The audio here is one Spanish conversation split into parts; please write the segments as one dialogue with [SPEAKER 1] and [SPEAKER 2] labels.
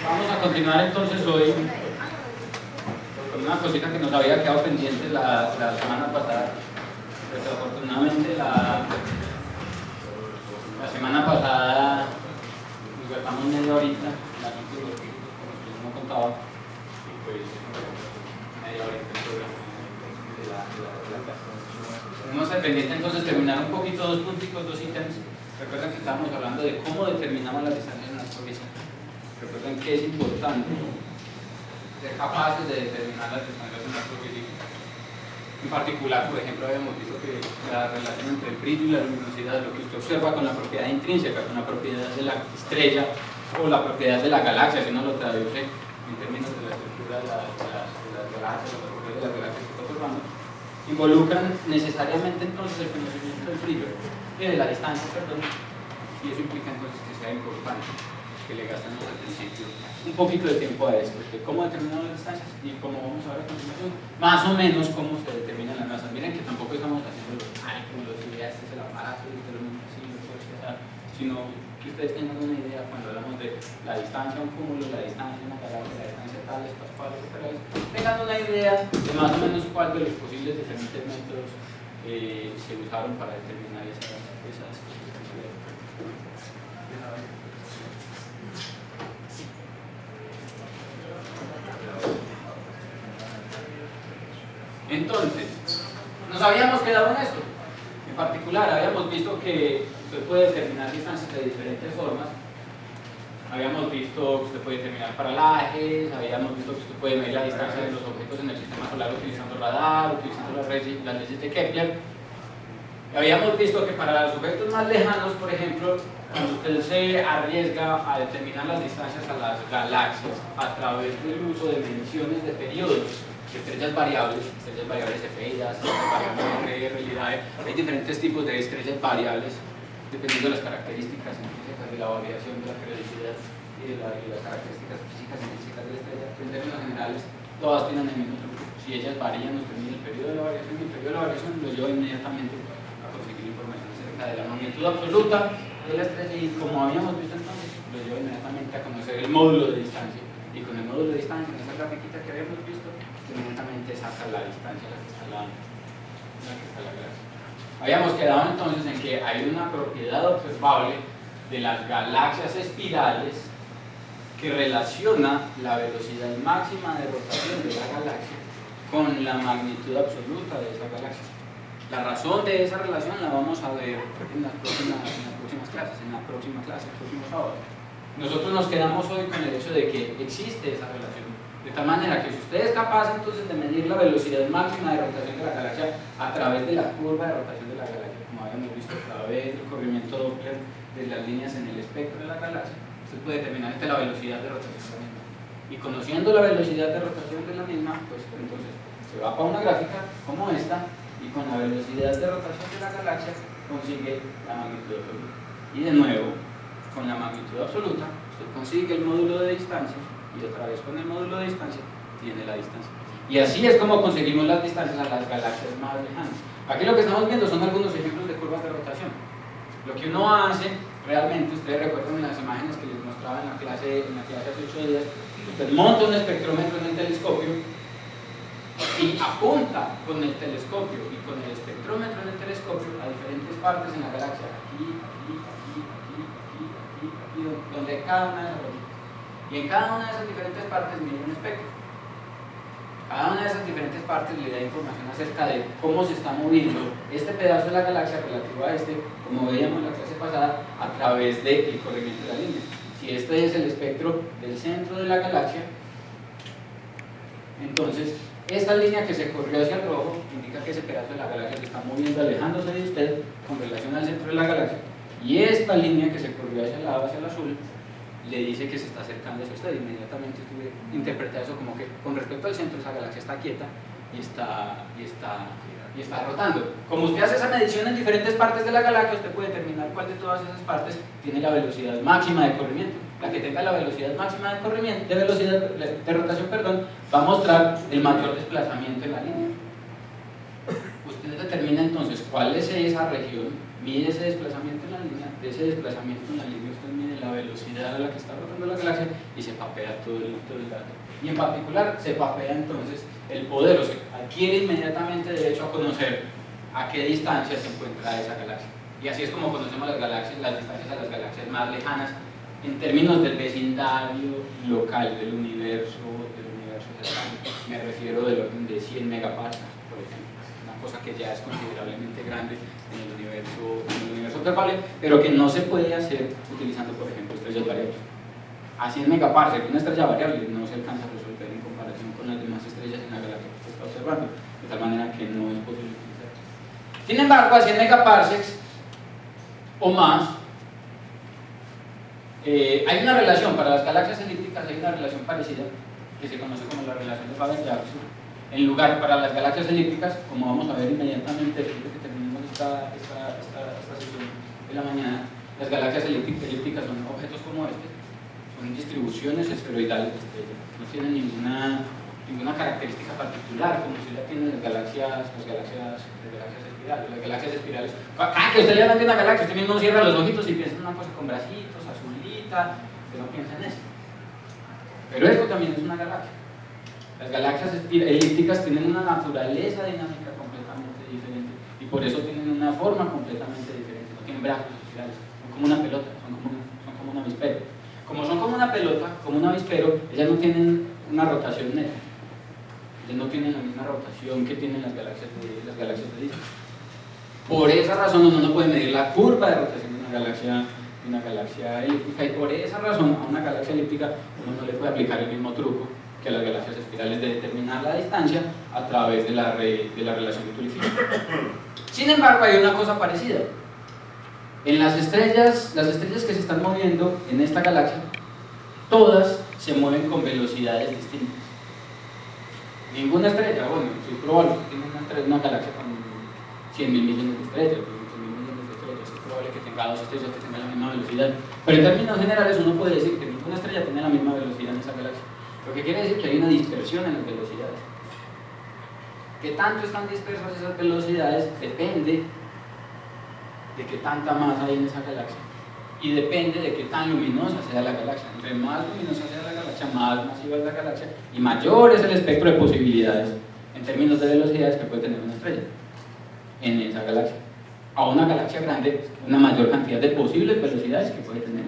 [SPEAKER 1] Vamos a continuar entonces hoy con una cosita que nos había quedado pendiente la semana pasada. Desafortunadamente la semana pasada nos gastamos media horita, la gente no contaba, y pues media horita el programa de la clase. Tenemos pendiente entonces terminar un poquito dos punticos, dos ítems. Recuerden que estábamos hablando de cómo determinamos las distancias en las progresiones. Recuerden que es importante ser capaces de determinar las distancias en las progresiones. En particular, por ejemplo, habíamos visto que la relación entre el brillo y la luminosidad, lo que usted observa con la propiedad intrínseca, con la propiedad de la estrella o la propiedad de la galaxia, si uno lo traduce en términos de la estructura de las galaxias, la propiedad de las galaxias que está observando, involucran necesariamente entonces el conocimiento del brillo y de la distancia, perdón, y eso implica entonces que sea importante que le gastemos al principio un poquito de tiempo a esto, de cómo determinamos las distancias y cómo vamos a ver a continuación, más o menos cómo se determinan las masas. Miren que tampoco estamos haciendo los cálculos y este es el aparato, este es el número así, sino que ustedes tengan una idea cuando hablamos de la distancia a un cúmulo, la distancia a una galaxia, la distancia tal, estas cuales, tengan una idea de más o menos cuál de los posibles diferentes métodos se usaron para determinar esas Entonces, nos habíamos quedado en esto. En particular, habíamos visto que usted puede determinar distancias de diferentes formas. Habíamos visto que usted puede determinar paralajes, habíamos visto que usted puede medir la distancia de los objetos en el sistema solar utilizando radar, utilizando las leyes de Kepler. Habíamos visto que para los objetos más lejanos, por ejemplo, cuando usted se arriesga a determinar las distancias a las galaxias a través del uso de mediciones de periodos, estrellas variables efeidas, estrellas variables de realidad, hay diferentes tipos de estrellas variables dependiendo de las características intrínsecas de la variación de la periodicidad y de las características físicas intrínsecas de la estrella. En términos generales, todas tienen el mismo truco. Si ellas varían, usted mide el periodo de la variación y el periodo de la variación lo lleva inmediatamente a conseguir información acerca de la magnitud absoluta de la estrella y, como habíamos visto entonces, lo lleva inmediatamente a conocer el módulo de distancia. Y con el módulo de distancia, en esa grafiquita que habíamos visto, inmediatamente saca la distancia a la que está la galaxia. Habíamos quedado entonces en que hay una propiedad observable de las galaxias espirales que relaciona la velocidad máxima de rotación de la galaxia con la magnitud absoluta de esa galaxia. La razón de esa relación la vamos a ver en las próximas clases, en la próxima clase, el próximo sábado. Nosotros nos quedamos hoy con el hecho de que existe esa relación, de tal manera que si usted es capaz entonces de medir la velocidad máxima de rotación de la galaxia a través de la curva de rotación de la galaxia, como habíamos visto, a través del corrimiento Doppler de las líneas en el espectro de la galaxia, usted puede determinar la velocidad de rotación de la misma. Y conociendo la velocidad de rotación de la misma, pues entonces se va para una gráfica como esta y con la velocidad de rotación de la galaxia consigue la magnitud absoluta. Y de nuevo, con la magnitud absoluta, usted consigue el módulo de distancia y otra vez con el módulo de distancia tiene la distancia. Y así es como conseguimos las distancias a las galaxias más lejanas. Aquí lo que estamos viendo son algunos ejemplos de curvas de rotación. Lo que uno hace, realmente, ustedes recuerdan las imágenes que les mostraba en la clase hace 8 días, usted monta un espectrómetro en el telescopio y apunta con el telescopio y con el espectrómetro en el telescopio a diferentes partes en la galaxia, aquí, donde cada una de esas bolitas. Y en cada una de esas diferentes partes mide un espectro. Cada una de esas diferentes partes le da información acerca de cómo se está moviendo este pedazo de la galaxia relativo a este, como veíamos en la clase pasada, a través del corrimiento de la línea. Si este es el espectro del centro de la galaxia, entonces esta línea que se corrió hacia el rojo indica que ese pedazo de la galaxia se está moviendo, alejándose de usted con relación al centro de la galaxia, y esta línea que se corrió hacia el lado, hacia el azul, le dice que se está acercando hacia usted. Inmediatamente usted interpreta eso como que con respecto al centro esa galaxia está quieta y está rotando. Como usted hace esa medición en diferentes partes de la galaxia, usted puede determinar cuál de todas esas partes tiene la velocidad máxima de corrimiento. La que tenga la velocidad máxima de corrimiento, de rotación, va a mostrar el mayor desplazamiento en la línea. Usted determina entonces cuál es esa región, mide ese desplazamiento en la línea, de ese desplazamiento en la línea usted mide la velocidad a la que está rotando la galaxia y se papea todo el dato. Y en particular se papea entonces el poder, o sea, adquiere inmediatamente derecho a conocer a qué distancia se encuentra esa galaxia. Y así es como conocemos las galaxias, las distancias a las galaxias más lejanas en términos del vecindario local del universo cercano. Me refiero del orden de 100 megaparsecs, por ejemplo, una cosa que ya es considerablemente grande en el universo observable, pero que no se puede hacer utilizando, por ejemplo, estrellas variables. A 100 megaparsecs, una estrella variable no se alcanza a resolver en comparación con las demás estrellas en la galaxia que se está observando, de tal manera que no es posible utilizar. Sin embargo, a 100 megaparsecs o más, hay una relación para las galaxias elípticas, hay una relación parecida que se conoce como la relación de Faber-Jackson. En lugar, para las galaxias elípticas, como vamos a ver inmediatamente después de que terminemos esta sesión de la mañana, las galaxias elípticas son objetos como este, son distribuciones esferoidales de estrellas, no tienen ninguna característica particular como si la tienen las galaxias espirales. Las galaxias espirales, que usted le mete una galaxia, usted mismo cierra los ojitos y piensa en una cosa con bracitos, azulita, usted no piensa en esto. Pero esto también es una galaxia. Las galaxias elípticas tienen una naturaleza dinámica completamente diferente y por eso tienen una forma completamente diferente. No tienen brazos espirales, son como una pelota, son como un avispero. Como son como una pelota, como un avispero, ellas no tienen una rotación neta. Ellas no tienen la misma rotación que tienen las galaxias de disco. Por esa razón uno no puede medir la curva de rotación de una galaxia elíptica y por esa razón a una galaxia elíptica uno no le puede aplicar el mismo truco que a las galaxias espirales de determinar la distancia a través de la relación de Tully-Fisher. Sin embargo, hay una cosa parecida. En las estrellas que se están moviendo en esta galaxia, todas se mueven con velocidades distintas. Ninguna estrella, bueno, si es probable que tiene una galaxia con 100.000 millones de estrellas, 100.000 millones de estrellas, es probable que tenga dos estrellas que tengan la misma velocidad. Pero en términos generales uno puede decir que ninguna estrella tiene la misma velocidad en esa galaxia. Lo que quiere decir que hay una dispersión en las velocidades. ¿Qué tanto están dispersas esas velocidades? Depende de qué tanta masa hay en esa galaxia y depende de qué tan luminosa sea la galaxia. Entre más luminosa sea la galaxia, más masiva es la galaxia y mayor es el espectro de posibilidades en términos de velocidades que puede tener una estrella en esa galaxia. A una galaxia grande, una mayor cantidad de posibles velocidades que puede tener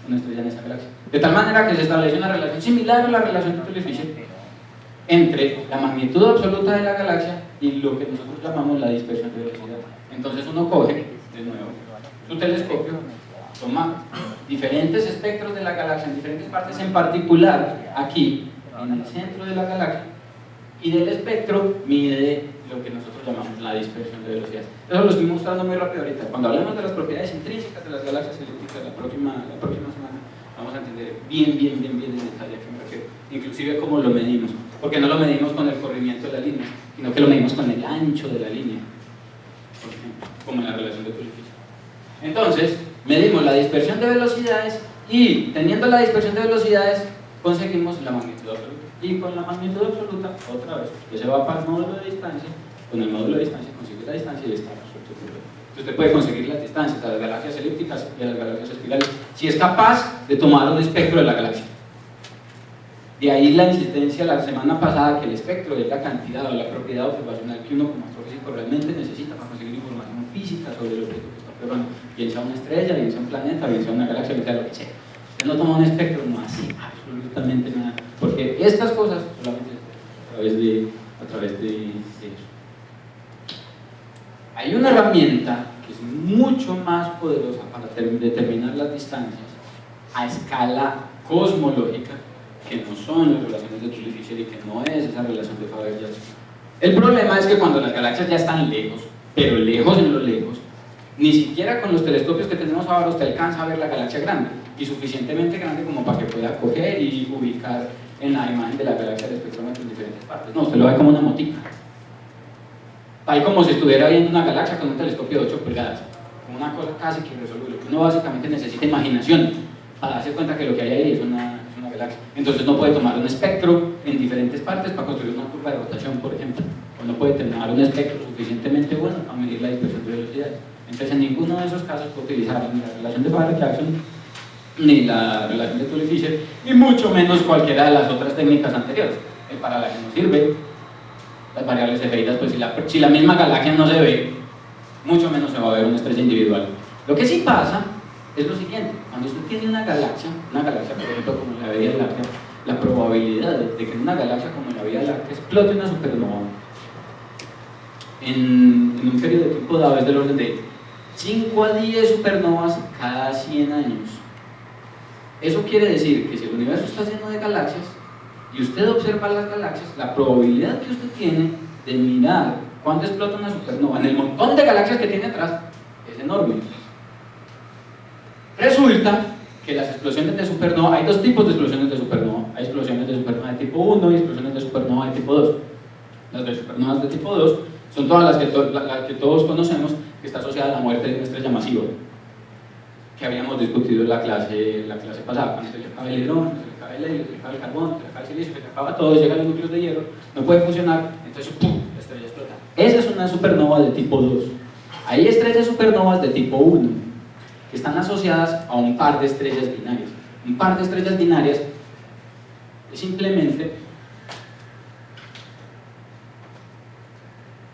[SPEAKER 1] una estrella en esa galaxia. De tal manera que se establece una relación similar a la relación de Tully-Fisher entre la magnitud absoluta de la galaxia y lo que nosotros llamamos la dispersión de velocidad. Entonces uno coge, de nuevo, su telescopio, toma diferentes espectros de la galaxia en diferentes partes, en particular aquí, en el centro de la galaxia, y del espectro mide lo que nosotros llamamos la dispersión de velocidades. Eso lo estoy mostrando muy rápido ahorita. Cuando hablemos de las propiedades intrínsecas de las galaxias elípticas la próxima semana, vamos a entender bien en detalle a qué me refiero, inclusive cómo lo medimos, porque no lo medimos con el corrimiento de la línea, sino que lo medimos con el ancho de la línea, por ejemplo, como en la relación de Tully-Fisher. Entonces, medimos la dispersión de velocidades y teniendo la dispersión de velocidades conseguimos la magnitud absoluta. Y con la magnitud absoluta, otra vez, que se va para el módulo de distancia, con el módulo de distancia consigue la distancia y está resuelto el problema. Entonces usted puede conseguir las distancias a las galaxias elípticas y a las galaxias espirales si es capaz de tomar un espectro de la galaxia. De ahí la insistencia la semana pasada que el espectro es la cantidad o la propiedad observacional que uno como astrofísico realmente necesita para conseguir información física sobre el objeto que está observando, bien sea una estrella, bien sea un planeta, bien sea una galaxia, bien sea lo que sea. Usted no toma un espectro, no hace absolutamente nada, porque estas cosas solamente a través de eso. Hay una herramienta que es mucho más poderosa para determinar las distancias a escala cosmológica, que no son las relaciones de Tully-Fisher y que no es esa relación de Faber-Jackson. El problema es que cuando las galaxias ya están lejos, pero lejos en lo lejos, ni siquiera con los telescopios que tenemos ahora usted alcanza a ver la galaxia grande y suficientemente grande como para que pueda coger y ubicar en la imagen de la galaxia el espectrómetro en diferentes partes. No, usted lo ve como una motica, tal como si estuviera viendo una galaxia con un telescopio de 8 pulgadas, como una cosa casi que irresoluble. Uno básicamente necesita imaginación para darse cuenta que lo que hay ahí es una galaxia. Entonces no puede tomar un espectro en diferentes partes para construir una curva de rotación, por ejemplo, o no puede tomar un espectro suficientemente bueno para medir la dispersión de velocidades. Entonces en ninguno de esos casos puede utilizar ni la relación de Faber-Jackson ni la relación de Tully-Fisher, y mucho menos cualquiera de las otras técnicas anteriores. El paralaje no sirve, las variables efeitas, pues si la misma galaxia no se ve, mucho menos se va a ver una estrella individual. Lo que sí pasa es lo siguiente: cuando usted tiene una galaxia por ejemplo como la Vía Láctea, la probabilidad de que en una galaxia como la Vía Láctea explote una supernova en un periodo de tiempo dado es del orden de 5 a 10 supernovas cada 100 años. Eso quiere decir que si el universo está lleno de galaxias y usted observa las galaxias, la probabilidad que usted tiene de mirar cuándo explota una supernova en el montón de galaxias que tiene atrás es enorme. Resulta que las explosiones de supernova, hay dos tipos de explosiones de supernova. Hay explosiones de supernova de tipo 1 y explosiones de supernova de tipo 2. Las de supernovas de tipo 2 son todas las que todos conocemos, que está asociada a la muerte de una estrella masiva, que habíamos discutido en la clase pasada. Cuando se le acaba el hidrógeno, se le acaba el helio, se le acaba el carbón, se le acaba el silicio, se le acaba todo, llegan los núcleos de hierro, no puede funcionar, entonces ¡pum!, la estrella explota. Esa es una supernova de tipo 2. Hay estrellas supernovas de tipo 1, que están asociadas a un par de estrellas binarias. Un par de estrellas binarias es simplemente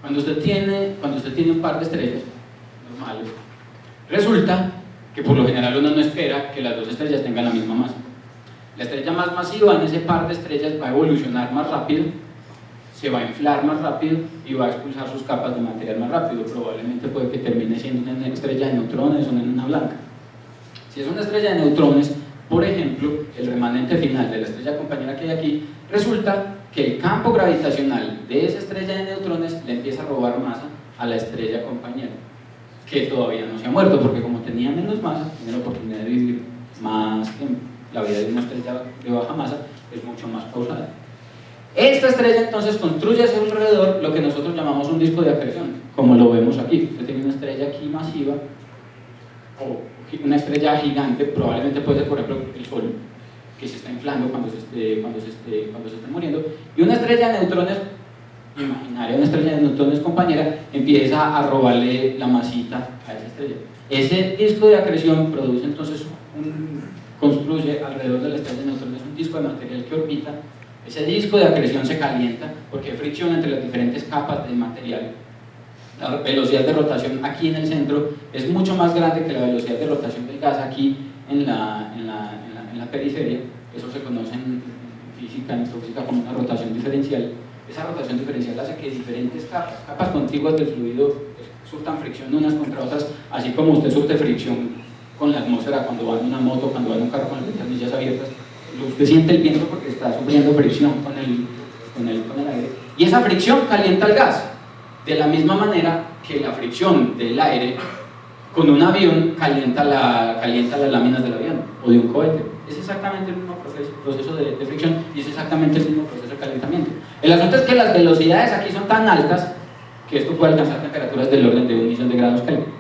[SPEAKER 1] cuando usted tiene un par de estrellas normales, resulta que por lo general uno no espera que las dos estrellas tengan la misma masa. La estrella más masiva en ese par de estrellas va a evolucionar más rápido, se va a inflar más rápido y va a expulsar sus capas de material más rápido. Probablemente puede que termine siendo una estrella de neutrones o una blanca. Si es una estrella de neutrones, por ejemplo, el remanente final de la estrella compañera que hay aquí, resulta que el campo gravitacional de esa estrella de neutrones le empieza a robar masa a la estrella compañera, que todavía no se ha muerto, porque como tenía menos masa, tiene la oportunidad de vivir más tiempo. La vida de una estrella de baja masa es mucho más pausada. Esta estrella entonces construye a su alrededor lo que nosotros llamamos un disco de acreción, como lo vemos aquí. Usted tiene una estrella aquí masiva, o una estrella gigante, probablemente puede ser por ejemplo el Sol, que se está inflando cuando se esté muriendo, y una estrella de neutrones imaginaria, una estrella de neutrones compañera, empieza a robarle la masita a esa estrella. Ese disco de acreción produce entonces construye alrededor de la estrella de neutrones un disco de material que orbita. Ese disco de acreción se calienta porque hay fricción entre las diferentes capas de material. La velocidad de rotación aquí en el centro es mucho más grande que la velocidad de rotación del gas aquí en la periferia. Eso se conoce en física, en astrofísica, como una rotación diferencial. Esa rotación diferencial hace que diferentes capas contiguas del fluido surtan fricción unas contra otras, así como usted surte fricción con la atmósfera cuando va en una moto, cuando va en un carro con las ventanillas abiertas. Usted siente el viento porque está sufriendo fricción con el aire, y esa fricción calienta el gas, de la misma manera que la fricción del aire con un avión calienta las láminas del avión o de un cohete. Es exactamente el mismo proceso de fricción y es exactamente el mismo proceso de calentamiento. El asunto es que las velocidades aquí son tan altas que esto puede alcanzar temperaturas del orden de 1.000.000 de grados Kelvin.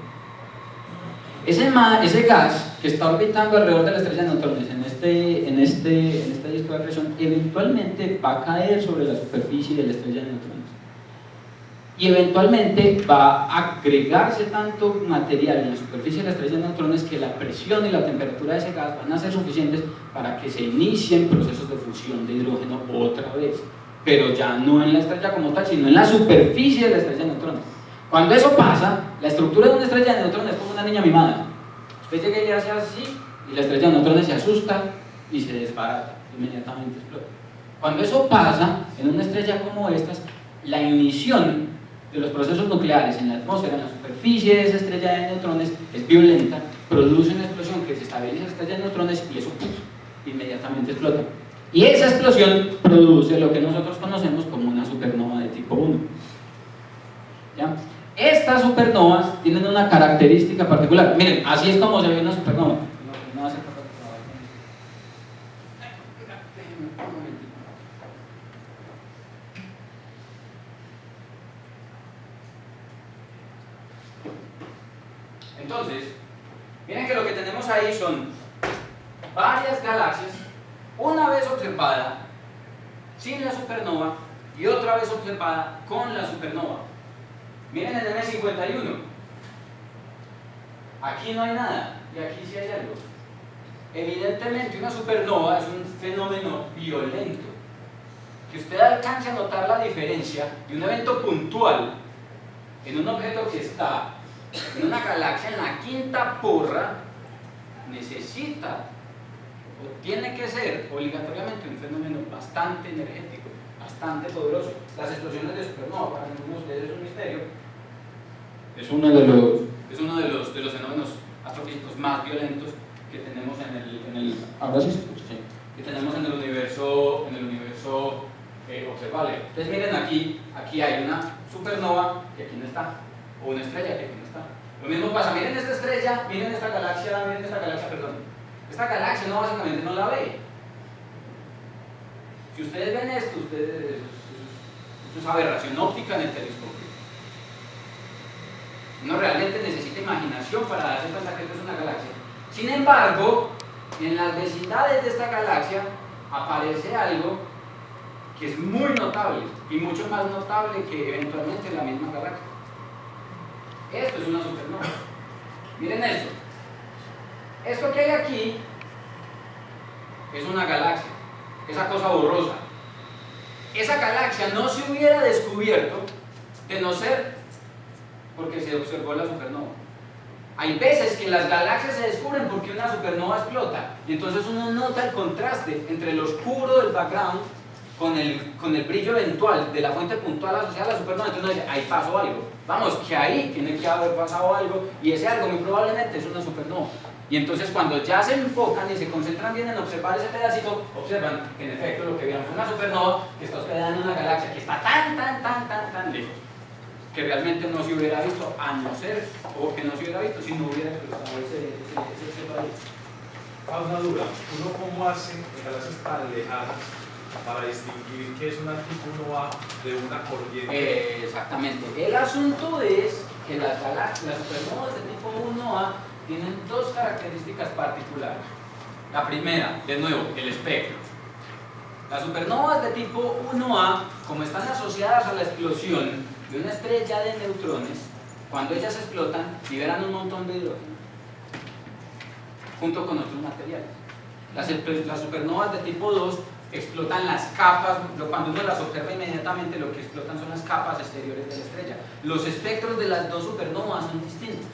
[SPEAKER 1] Ese gas que está orbitando alrededor de la estrella de neutrones en este disco de acreción eventualmente va a caer sobre la superficie de la estrella de neutrones. Y eventualmente va a agregarse tanto material en la superficie de la estrella de neutrones que la presión y la temperatura de ese gas van a ser suficientes para que se inicien procesos de fusión de hidrógeno otra vez, pero ya no en la estrella como tal, sino en la superficie de la estrella de neutrones. Cuando eso pasa, la estructura de una estrella de neutrones es como una niña mimada. Usted llega y hace así, y la estrella de neutrones se asusta y se desbarata, inmediatamente explota. Cuando eso pasa, en una estrella como estas, la ignición de los procesos nucleares en la atmósfera, en la superficie de esa estrella de neutrones, es violenta, produce una explosión que desestabiliza la estrella de neutrones y eso ¡pum!, inmediatamente explota. Y esa explosión produce lo que nosotros conocemos como una supernova de tipo 1. ¿Ya? Estas supernovas tienen una característica particular. Miren, así es como se ve una supernova. Entonces, miren que lo que tenemos ahí son varias galaxias, una vez observada sin la supernova y otra vez observada con la supernova. Miren el M51, aquí no hay nada y aquí sí hay algo. Evidentemente una supernova es un fenómeno violento. Que usted alcance a notar la diferencia de un evento puntual en un objeto que está en una galaxia en la quinta porra, necesita o tiene que ser obligatoriamente un fenómeno bastante energético, bastante poderoso. Las explosiones de supernova para algunos de ustedes es un misterio, es uno de los fenómenos astrofísicos más violentos que tenemos ahora sí se escucha, sí, que tenemos en el universo observable. Ustedes miren aquí hay una supernova que aquí no está, o una estrella que aquí no está. Lo mismo pasa, miren esta estrella, miren esta galaxia, perdón. Esta galaxia no, básicamente no la ve. Si ustedes ven esto, esto es aberración óptica en el telescopio. Uno realmente necesita imaginación para darse cuenta que esto es una galaxia. Sin embargo, en las vecindades de esta galaxia aparece algo que es muy notable y mucho más notable que eventualmente la misma galaxia. Esto es una supernova. Miren esto. Esto que hay aquí es una galaxia, esa cosa borrosa. Esa galaxia no se hubiera descubierto de no ser porque se observó la supernova. Hay veces que las galaxias se descubren porque una supernova explota y entonces uno nota el contraste entre lo oscuro del background con el brillo eventual de la fuente puntual asociada a la supernova. Entonces uno dice, ahí pasó algo. Vamos, que ahí tiene que haber pasado algo y ese algo muy probablemente es una supernova. Y entonces cuando ya se enfocan y se concentran bien en observar ese pedacito, observan que en efecto lo que vieron fue una supernova que está hospedada en una galaxia que está tan lejos que realmente no se hubiera visto, a no ser, o que no se hubiera visto si no hubiera explotado ese
[SPEAKER 2] Ah, una duda, ¿uno cómo hace en galaxias tan lejanas para distinguir qué es una tipo 1A de una corriente?
[SPEAKER 1] Exactamente. El asunto es que las supernovas de tipo 1A tienen dos características particulares. La primera, de nuevo, el espectro. Las supernovas de tipo 1A, como están asociadas a la explosión de una estrella de neutrones, cuando ellas explotan, liberan un montón de hidrógeno junto con otros materiales. Las supernovas de tipo 2 explotan las capas, cuando uno las observa inmediatamente lo que explotan son las capas exteriores de la estrella. Los espectros de las dos supernovas son distintos.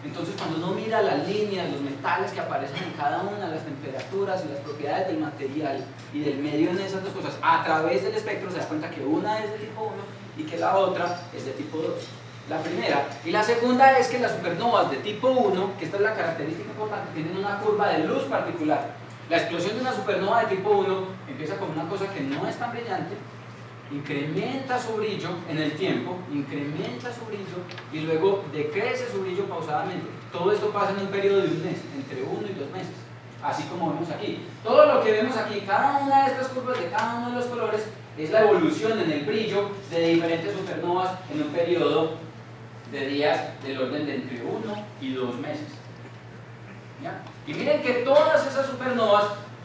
[SPEAKER 1] Entonces cuando uno mira las líneas, los metales que aparecen en cada una, las temperaturas y las propiedades del material y del medio en esas dos cosas, a través del espectro se da cuenta que una es de tipo 1 y que la otra es de tipo 2. La primera. Y la segunda es que las supernovas de tipo 1, que esta es la característica importante, tienen una curva de luz particular. La explosión de una supernova de tipo 1 empieza con una cosa que no es tan brillante, incrementa su brillo en el tiempo, incrementa su brillo y luego decrece su brillo pausadamente. Todo esto pasa en un periodo de un mes, entre 1 y 2 meses, así como vemos aquí. Todo lo que vemos aquí, cada una de estas curvas de cada uno de los colores, es la evolución en el brillo de diferentes supernovas en un periodo de días del orden de entre 1 y 2 meses. ¿Ya? Y miren que todas esas supernovas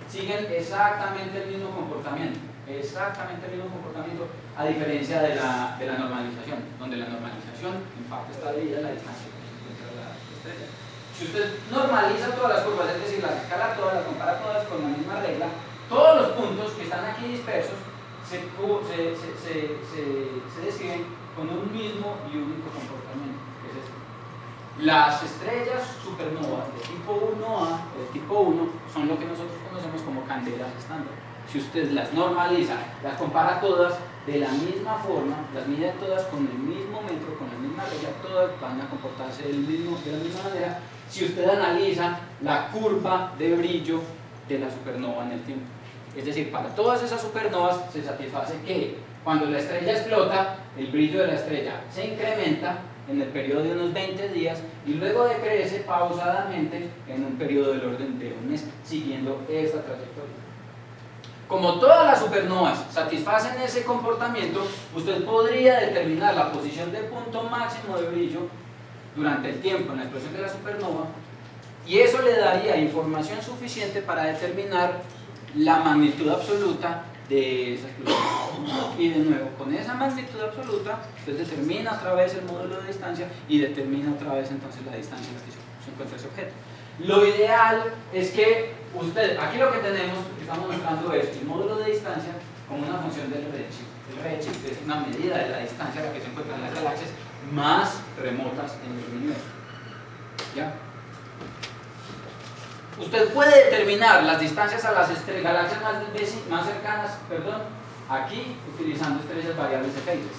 [SPEAKER 1] siguen exactamente el mismo comportamiento. A diferencia de la normalización, donde la normalización en parte está debida a la distancia que se encuentra la estrella. Si usted normaliza todas las curvas, es decir, las escala todas, las compara todas con la misma regla, todos los puntos que están aquí dispersos se describen con un mismo y único comportamiento, que es este. Las estrellas supernovas de tipo 1A o de tipo 1 son lo que nosotros conocemos como candelas estándar. Si usted las normaliza, las compara todas de la misma forma, las mide todas con el mismo metro, con la misma regla, todas van a comportarse de la misma manera si usted analiza la curva de brillo de la supernova en el tiempo. Es decir, para todas esas supernovas se satisface que cuando la estrella explota, el brillo de la estrella se incrementa en el periodo de unos 20 días y luego decrece pausadamente en un periodo del orden de un mes, siguiendo esta trayectoria. Como todas las supernovas satisfacen ese comportamiento, usted podría determinar la posición del punto máximo de brillo durante el tiempo en la explosión de la supernova y eso le daría información suficiente para determinar la magnitud absoluta de esa explosión. Y de nuevo, con esa magnitud absoluta, usted determina otra vez el módulo de distancia y determina otra vez entonces la distancia en la que se encuentra ese objeto. Lo ideal es que usted, aquí lo que tenemos, que estamos mostrando es el módulo de distancia como una función del redshift. El redshift es una medida de la distancia a la que se encuentran las galaxias más remotas en el universo. ¿Ya? Usted puede determinar las distancias a las galaxias más cercanas, aquí utilizando estrellas variables de Feites.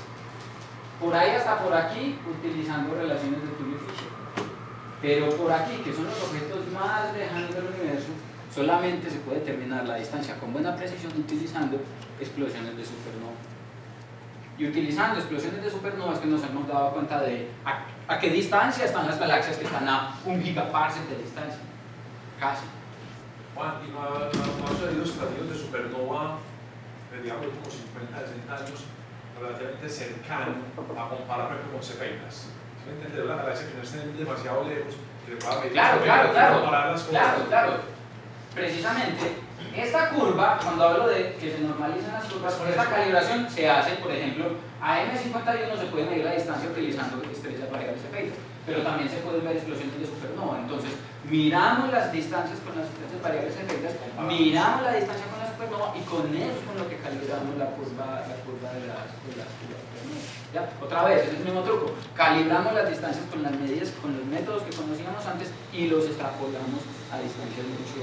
[SPEAKER 1] Por ahí hasta por aquí utilizando relaciones de Tully-Fisher. Pero por aquí, que son los objetos más lejanos del universo, solamente se puede determinar la distancia con buena precisión utilizando explosiones de supernova. Y utilizando explosiones de supernova es que nos hemos dado cuenta de a qué distancia están las galaxias que están a 1 gigaparsec de distancia. Casi.
[SPEAKER 2] Juan, ¿y no ha sucedido estadios de supernova de, digamos, como 50, 60 años relativamente cercano a comparar, por ejemplo, con Cepeitas? ¿Sí me entiendes? Una galaxia que no esté demasiado lejos, que le pueda medir
[SPEAKER 1] Claro. Precisamente, esta curva, cuando hablo de que se normalizan las curvas, con esta calibración se hace, por ejemplo, a M51 se puede medir la distancia utilizando estrellas variables Cepeitas, pero también se pueden ver explosiones de supernova. Entonces, miramos las distancias con las estrellas variables Cepeitas, miramos la distancia con la supernova y con eso es con lo que calibramos la curva de las supernovas. ¿Ya? Otra vez, es el mismo truco. Calibramos las distancias con las medidas, con los métodos que conocíamos antes y los extrapolamos a distancias mucho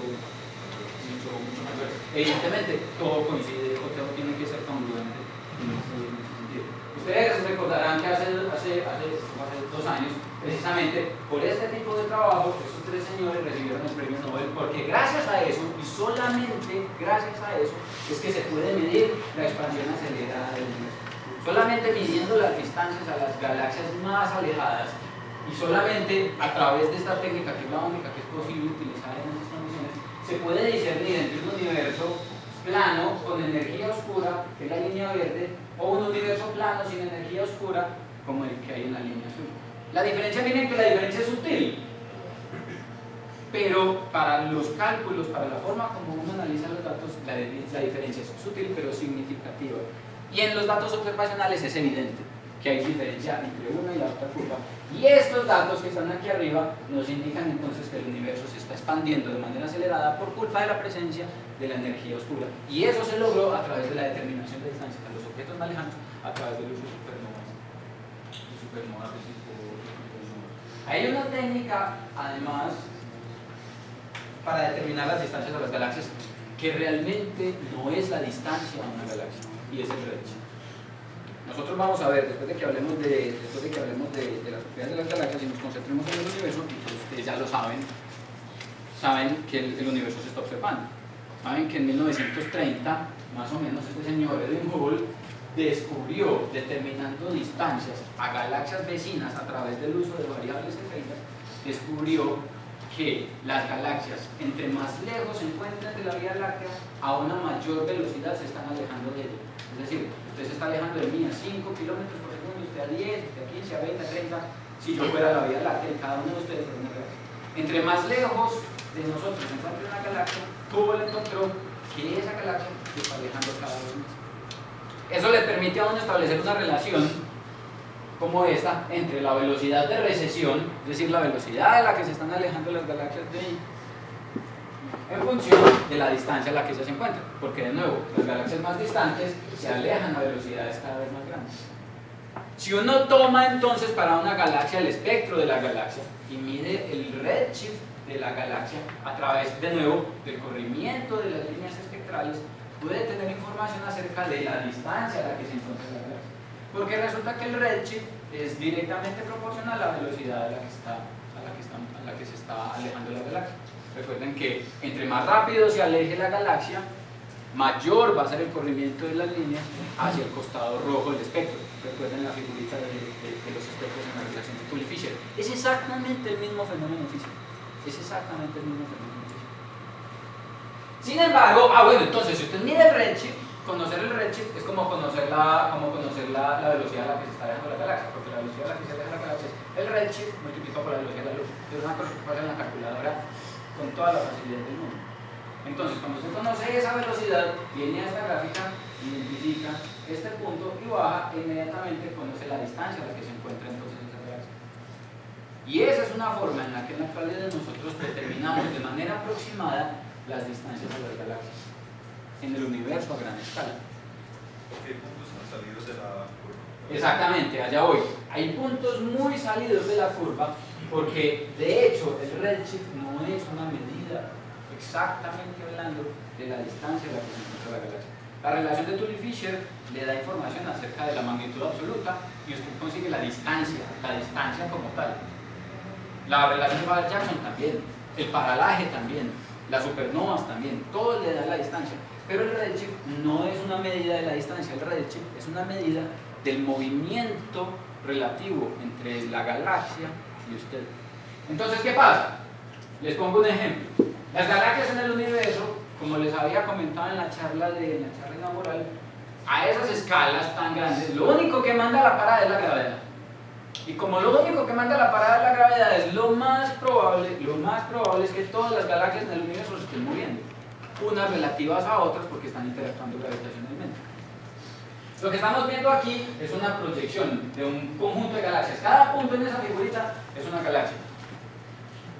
[SPEAKER 1] mayores. Evidentemente, todo coincide, o todo tiene que ser congruente en ese sentido. Ustedes recordarán que hace 2 años, precisamente por este tipo de trabajo, estos 3 señores recibieron el premio Nobel, porque gracias a eso, y solamente gracias a eso, es que se puede medir la expansión acelerada del universo. Solamente midiendo las distancias a las galaxias más alejadas, y solamente a través de esta técnica, que es la única que es posible utilizar en estas condiciones, se puede discernir entre un universo plano con energía oscura, que es la línea verde, o un universo plano sin energía oscura, como el que hay en la línea azul. La diferencia, miren que la diferencia es sutil, pero para los cálculos, para la forma como uno analiza los datos, la diferencia es sutil pero significativa. Y en los datos observacionales es evidente que hay diferencia entre una y la otra curva. Y estos datos que están aquí arriba nos indican entonces que el universo se está expandiendo de manera acelerada por culpa de la presencia de la energía oscura. Y eso se logró a través de la determinación de distancias a los objetos más lejanos, a través del uso de supernovas. Hay una técnica, además, para determinar las distancias a las galaxias, que realmente no es la distancia a una galaxia, y es el redshift. Nosotros vamos a ver, después de que hablemos de las propiedades de las galaxias y nos concentremos en el universo, y pues ustedes ya lo saben que el universo se está observando. Saben que en 1930, más o menos, este señor Edwin Hubble descubrió, determinando distancias a galaxias vecinas a través del uso de variables Cepeitas, descubrió que las galaxias, entre más lejos se encuentran de la Vía Láctea, a una mayor velocidad se están alejando de ella. Es decir, usted se está alejando de mí a 5 kilómetros por segundo, usted a 10, usted a 15, a 20, a 30, si yo fuera a la Vía Láctea y cada uno de ustedes fuera una galaxia. Entre más lejos de nosotros se encuentre una galaxia, Hubble encontró que esa galaxia se está alejando cada vez más. Eso le permite a uno establecer una relación como esta entre la velocidad de recesión, es decir, la velocidad a la que se están alejando las galaxias de ahí, en función de la distancia a la que ellas se encuentran, porque de nuevo, las galaxias más distantes se alejan a velocidades cada vez más grandes. Si uno toma entonces para una galaxia el espectro de la galaxia y mide el redshift de la galaxia a través, de nuevo, del corrimiento de las líneas espectrales, puede tener información acerca de la distancia a la que se encuentra la galaxia. Porque resulta que el redshift es directamente proporcional a la velocidad a la que se está alejando la galaxia. Recuerden que entre más rápido se aleje la galaxia, mayor va a ser el corrimiento de las líneas hacia el costado rojo del espectro. Recuerden la figurita de los espectros en la relación de Tully-Fisher. Es exactamente el mismo fenómeno físico. Sin embargo, entonces si usted mide el redshift, conocer el redshift es como conocer la velocidad a la que se está alejando la galaxia, porque la velocidad a la que se aleja la galaxia es el redshift multiplicado por la velocidad de la luz. Es una cosa que pasa en la calculadora con toda la facilidad del mundo. Entonces, cuando usted conoce esa velocidad, viene a esta gráfica, identifica este punto y baja, e inmediatamente conoce la distancia a la que se encuentra entonces esa galaxia. Y esa es una forma en la que en la actualidad nosotros determinamos de manera aproximada las distancias de las galaxias en el universo a gran escala.
[SPEAKER 3] ¿Qué puntos están salidos de la curva?
[SPEAKER 1] Exactamente, allá voy. Hay puntos muy salidos de la curva porque de hecho el redshift no es una medida exactamente hablando de la distancia a la que se encuentra la galaxia. La relación de Tully-Fisher le da información acerca de la magnitud absoluta y usted consigue la distancia como tal. La relación de Faber-Jackson también, el paralaje también, las supernovas también, todo le da la distancia. Pero el redshift no es una medida de la distancia, el redshift es una medida del movimiento relativo entre la galaxia y usted. Entonces, ¿qué pasa? Les pongo un ejemplo. Las galaxias en el universo, como les había comentado en la charla inaugural, a esas escalas tan grandes, lo único que manda la parada es la gravedad. Y como lo único que manda la parada es la gravedad, es lo más probable es que todas las galaxias en el universo se estén moviendo, unas relativas a otras porque están interactuando gravitacionalmente. Lo que estamos viendo aquí es una proyección de un conjunto de galaxias. Cada punto en esa figurita es una galaxia.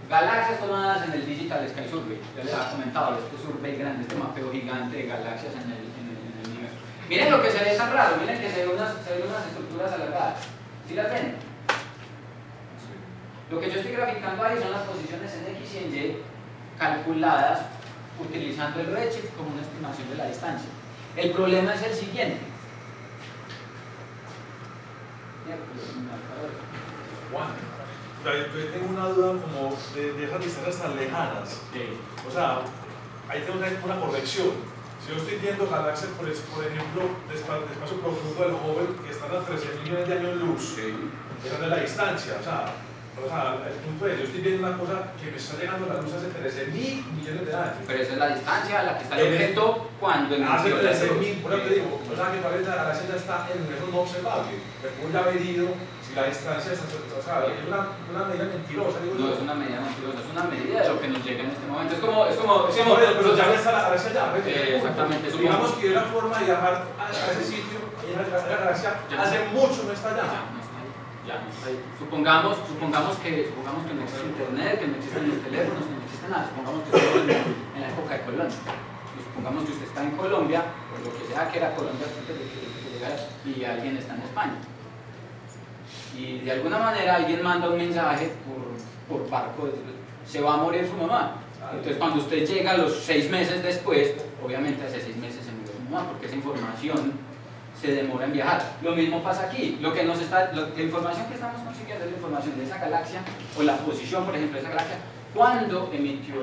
[SPEAKER 1] Galaxias tomadas en el Digital Sky Survey. Ya les había comentado, este survey grande, este mapeo gigante de galaxias en el universo. Miren lo que se ve tan raro, miren que se ven unas estructuras alargadas. ¿Sí las ven? Lo que yo estoy graficando ahí son las posiciones en X y en Y calculadas utilizando el redshift como una estimación de la distancia. El problema es el siguiente.
[SPEAKER 2] Juan, yo tengo una duda como de esas distancias tan lejanas.
[SPEAKER 1] Sí.
[SPEAKER 2] O sea, ahí tengo una corrección. Si yo estoy viendo galaxias, por ejemplo, de espacio profundo del Hubble, que están a 13 millones de años luz, esa no es la distancia. O sea, el punto es, yo estoy viendo una cosa que me está llegando la luz hace 13.000 millones de años.
[SPEAKER 1] Pero esa es la distancia a la que está el objeto cuando
[SPEAKER 2] hace
[SPEAKER 1] emitió la
[SPEAKER 2] 13.000,
[SPEAKER 1] luz.
[SPEAKER 2] por eso te digo, o sea que parece que la galaxia ya está en un universo no observable. Me puedo haber ido si la distancia está, o sea, es una medida mentirosa. Digo,
[SPEAKER 1] No es una medida mentirosa, es una medida de lo que nos llega en este momento. Es como
[SPEAKER 2] pero ya no está la galaxia ya.
[SPEAKER 1] exactamente.
[SPEAKER 2] Digamos que hay una forma de viajar a ese sitio y la galaxia hace mucho no está allá.
[SPEAKER 1] Ya no está ahí. Supongamos que no existe internet, que no existen los teléfonos, que no existe nada. Supongamos que estamos en la época de Colón. Y supongamos que usted está en Colombia, por lo que sea que era Colombia antes de que llegara, y alguien está en España. Y de alguna manera alguien manda un mensaje por barco, se va a morir su mamá. Entonces cuando usted llega los 6 meses después, obviamente hace 6 meses se murió su mamá, porque esa información se demora en viajar. Lo mismo pasa aquí. La información que estamos consiguiendo es la información de esa galaxia, o la posición, por ejemplo, de esa galaxia, cuando emitió la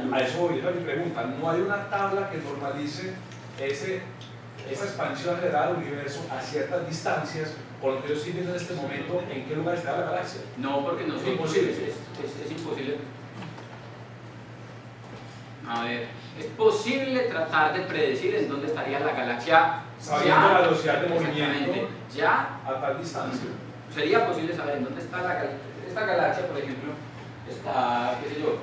[SPEAKER 1] luz.
[SPEAKER 2] A eso voy, esa es mi pregunta. No hay una tabla que normalice esa expansión acelerada del universo a ciertas distancias, por lo que yo estoy viendo en este momento, en qué lugar está la galaxia.
[SPEAKER 1] No, porque no
[SPEAKER 2] es imposible.
[SPEAKER 1] Es imposible. A ver, es posible tratar de predecir en dónde estaría la galaxia.
[SPEAKER 2] Sabiendo la velocidad de movimiento
[SPEAKER 1] ya
[SPEAKER 2] a tal distancia.
[SPEAKER 1] Sería posible saber en dónde está esta galaxia, por ejemplo, está, qué sé yo,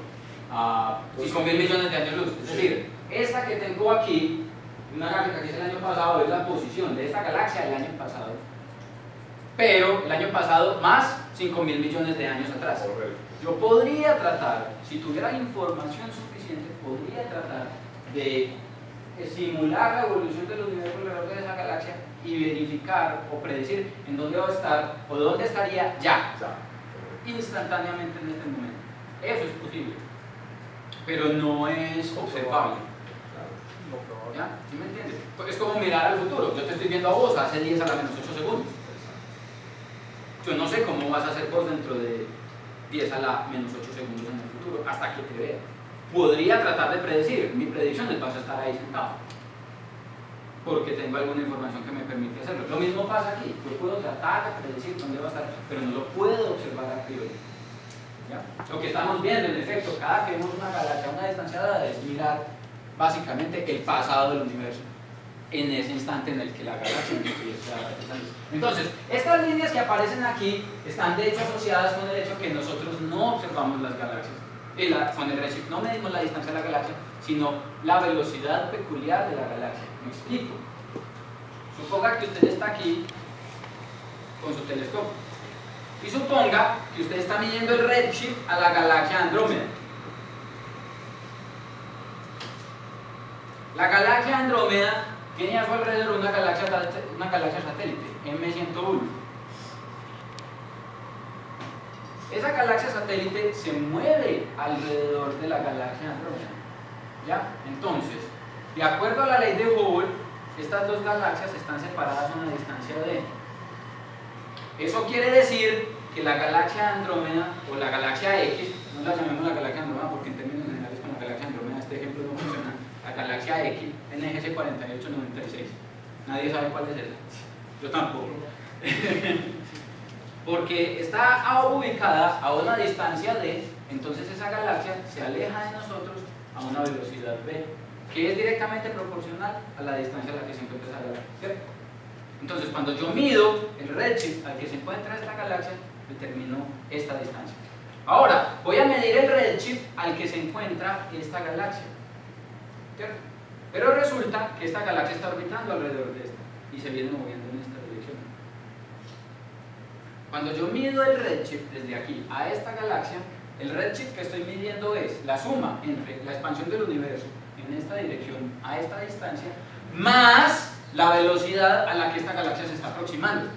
[SPEAKER 1] a 5.000 millones de años luz. Es decir, esta que tengo aquí, una gráfica que hice el año pasado, es la posición de esta galaxia el año pasado. Pero el año pasado más 5.000 millones de años atrás. Yo podría tratar, si tuviera información suficiente, podría tratar de simular la evolución del universo alrededor de esa galaxia y verificar o predecir en dónde va a estar o dónde estaría ya, instantáneamente en este momento. Eso es posible, pero no es observable. ¿Ya? ¿Sí me entiendes? Es como mirar al futuro. Yo te estoy viendo a vos hace 10 a la menos 8 segundos. Yo no sé cómo vas a ser vos dentro de 10 a la menos 8 segundos en el futuro, hasta que te vea. Podría tratar de predecir, mi predicción es vas a estar ahí sentado, porque tengo alguna información que me permite hacerlo. Lo mismo pasa aquí, yo puedo tratar de predecir dónde va a estar, pero no lo puedo observar a priori. ¿Ya? Lo que estamos viendo, en efecto, cada que vemos una galaxia a una distancia dada es mirar básicamente el pasado del universo, en ese instante en el que la galaxia empieza a representarse. Entonces, estas líneas que aparecen aquí están de hecho asociadas con el hecho que nosotros no observamos las galaxias. Con el redshift no medimos la distancia de la galaxia, sino la velocidad peculiar de la galaxia. ¿Me explico? Suponga que usted está aquí con su telescopio Y suponga que usted está midiendo el redshift a la galaxia Andrómeda. La galaxia Andrómeda tiene a su alrededor una galaxia satélite, M101. Esa galaxia satélite se mueve alrededor de la galaxia Andrómeda. ¿Ya? Entonces, de acuerdo a la ley de Hubble, estas dos galaxias están separadas a una distancia de. Eso quiere decir que la galaxia Andrómeda, o la galaxia X, no la llamemos la galaxia Andrómeda porque en términos generales con la galaxia Andrómeda este ejemplo no funciona, la galaxia X, NGC 4896, nadie sabe cuál es esa, yo tampoco, porque está ubicada a una distancia d, entonces esa galaxia se aleja de nosotros a una velocidad v, que es directamente proporcional a la distancia a la que se encuentra esa galaxia, ¿cierto? Entonces, cuando yo mido el redshift al que se encuentra esta galaxia, determino esta distancia. Ahora, voy a medir el redshift al que se encuentra esta galaxia, ¿cierto? Pero resulta que esta galaxia está orbitando alrededor de esta y se viene moviendo en esta dirección. Cuando yo mido el redshift desde aquí a esta galaxia, el redshift que estoy midiendo es la suma entre la expansión del universo en esta dirección a esta distancia más la velocidad a la que esta galaxia se está aproximando.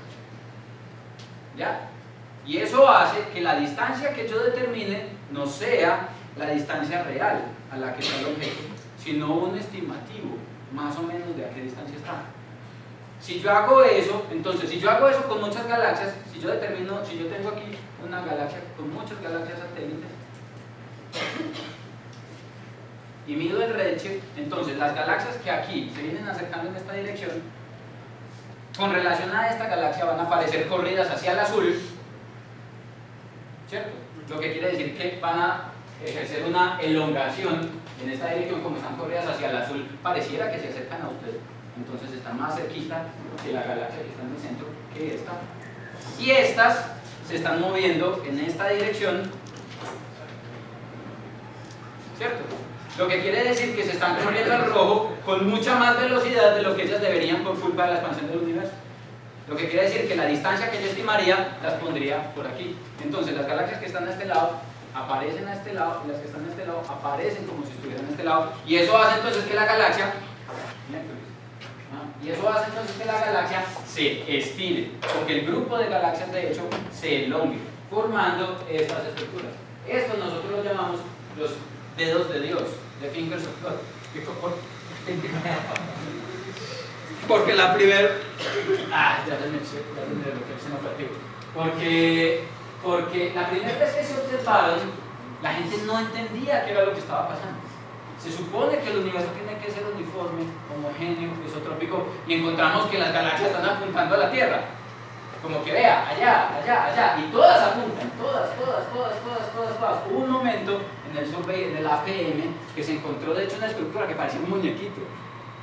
[SPEAKER 1] ¿Ya? Y eso hace que la distancia que yo determine no sea la distancia real a la que está el objeto, sino un estimativo más o menos de a qué distancia está. Si yo hago eso, entonces si yo hago eso con muchas galaxias, si yo tengo aquí una galaxia con muchas galaxias satélites y mido el redshift, entonces las galaxias que aquí se vienen acercando en esta dirección, con relación a esta galaxia van a aparecer corridas hacia el azul, ¿cierto? Lo que quiere decir que van a ejercer una elongación en esta dirección, como están corridas hacia el azul, pareciera que se acercan a usted, entonces están más cerquita de la galaxia que está en el centro que esta, y estas se están moviendo en esta dirección, ¿cierto? Lo que quiere decir que se están corriendo al rojo con mucha más velocidad de lo que ellas deberían por culpa de la expansión del universo. Lo que quiere decir que la distancia que yo estimaría las pondría por aquí. Entonces las galaxias que están a este lado aparecen a este lado y las que están a este lado aparecen como si estuvieran a este lado. Y eso hace entonces que la galaxia se estire, porque el grupo de galaxias de hecho se elongue, formando estas estructuras. Esto nosotros lo llamamos los dedos de Dios, the fingers of God. Porque la primera... Porque la primera vez que se observaron, la gente no entendía qué era lo que estaba pasando. Se supone que el universo tiene que ser uniforme, homogéneo, isotrópico, y encontramos que las galaxias están apuntando a la Tierra. Como que vea, allá, allá, allá, y todas apuntan, todas. Hubo un momento en el survey, en el APM, que se encontró de hecho una estructura que parecía un muñequito,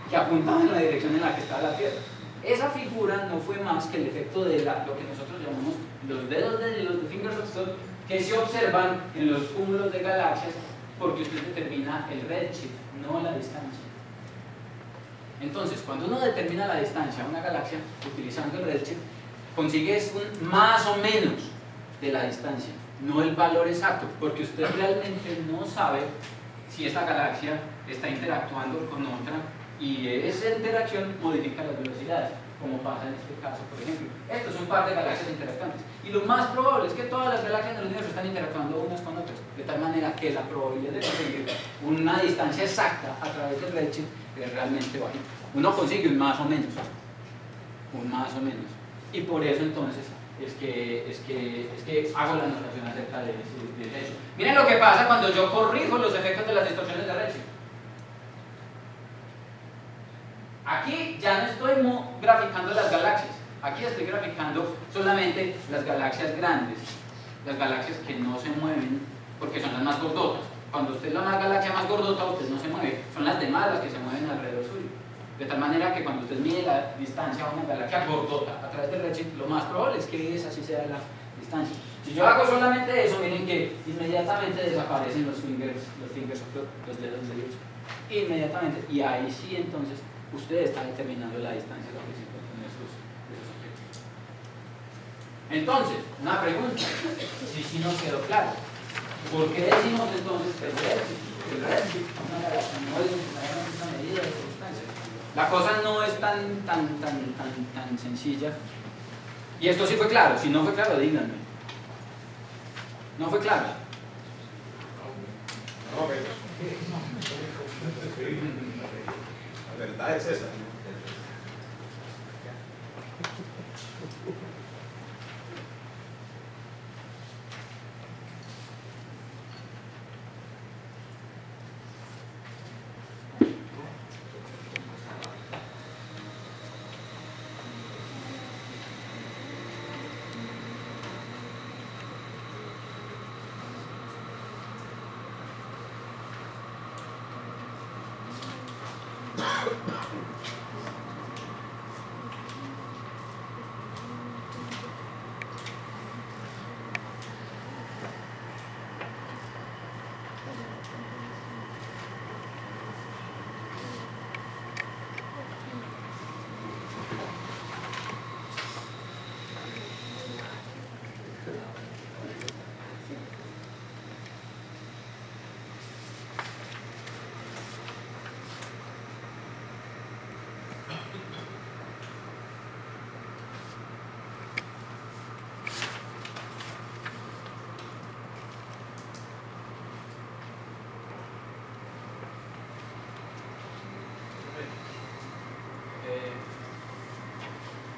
[SPEAKER 1] que apuntaba en la dirección en la que estaba la Tierra. Esa figura no fue más que el efecto de lo que nosotros llamamos los dedos de Dios, the fingers of God, que se observan en los cúmulos de galaxias, porque usted determina el redshift, no la distancia. Entonces, cuando uno determina la distancia a una galaxia utilizando el redshift, consigues un más o menos de la distancia, no el valor exacto, porque usted realmente no sabe si esta galaxia está interactuando con otra y esa interacción modifica las velocidades, como pasa en este caso, por ejemplo. Esto es un par de galaxias interactuantes y lo más probable es que todas las galaxias del universo están interactuando unas con otras, de tal manera que la probabilidad de conseguir una distancia exacta a través del redshift es realmente bajita. Uno consigue un más o menos, y por eso entonces es que hago la anotación acerca de eso. Miren lo que pasa cuando yo corrijo los efectos de las distorsiones de redshift. Aquí ya no estoy graficando las galaxias, aquí estoy graficando solamente las galaxias grandes, las galaxias que no se mueven porque son las más gordotas. Cuando usted es la galaxia más gordota, usted no se mueve, son las demás las que se mueven alrededor suyo. De tal manera que cuando usted mide la distancia a una galaxia gordota a través del redshift, lo más probable es que esa sí sea la distancia. Si yo hago solamente eso, miren que inmediatamente desaparecen los fingers of God, los dedos de Dios. Inmediatamente. Y ahí sí entonces usted está determinando la distancia a la que se encuentran esos objetos. Entonces, una pregunta, si nos quedó claro. ¿Por qué decimos entonces que el redshift no es necesariamente una medida de sustancia? La cosa no es tan sencilla. Y esto sí fue claro. Si no fue claro, díganme. ¿No fue claro?
[SPEAKER 2] No, la verdad es esa.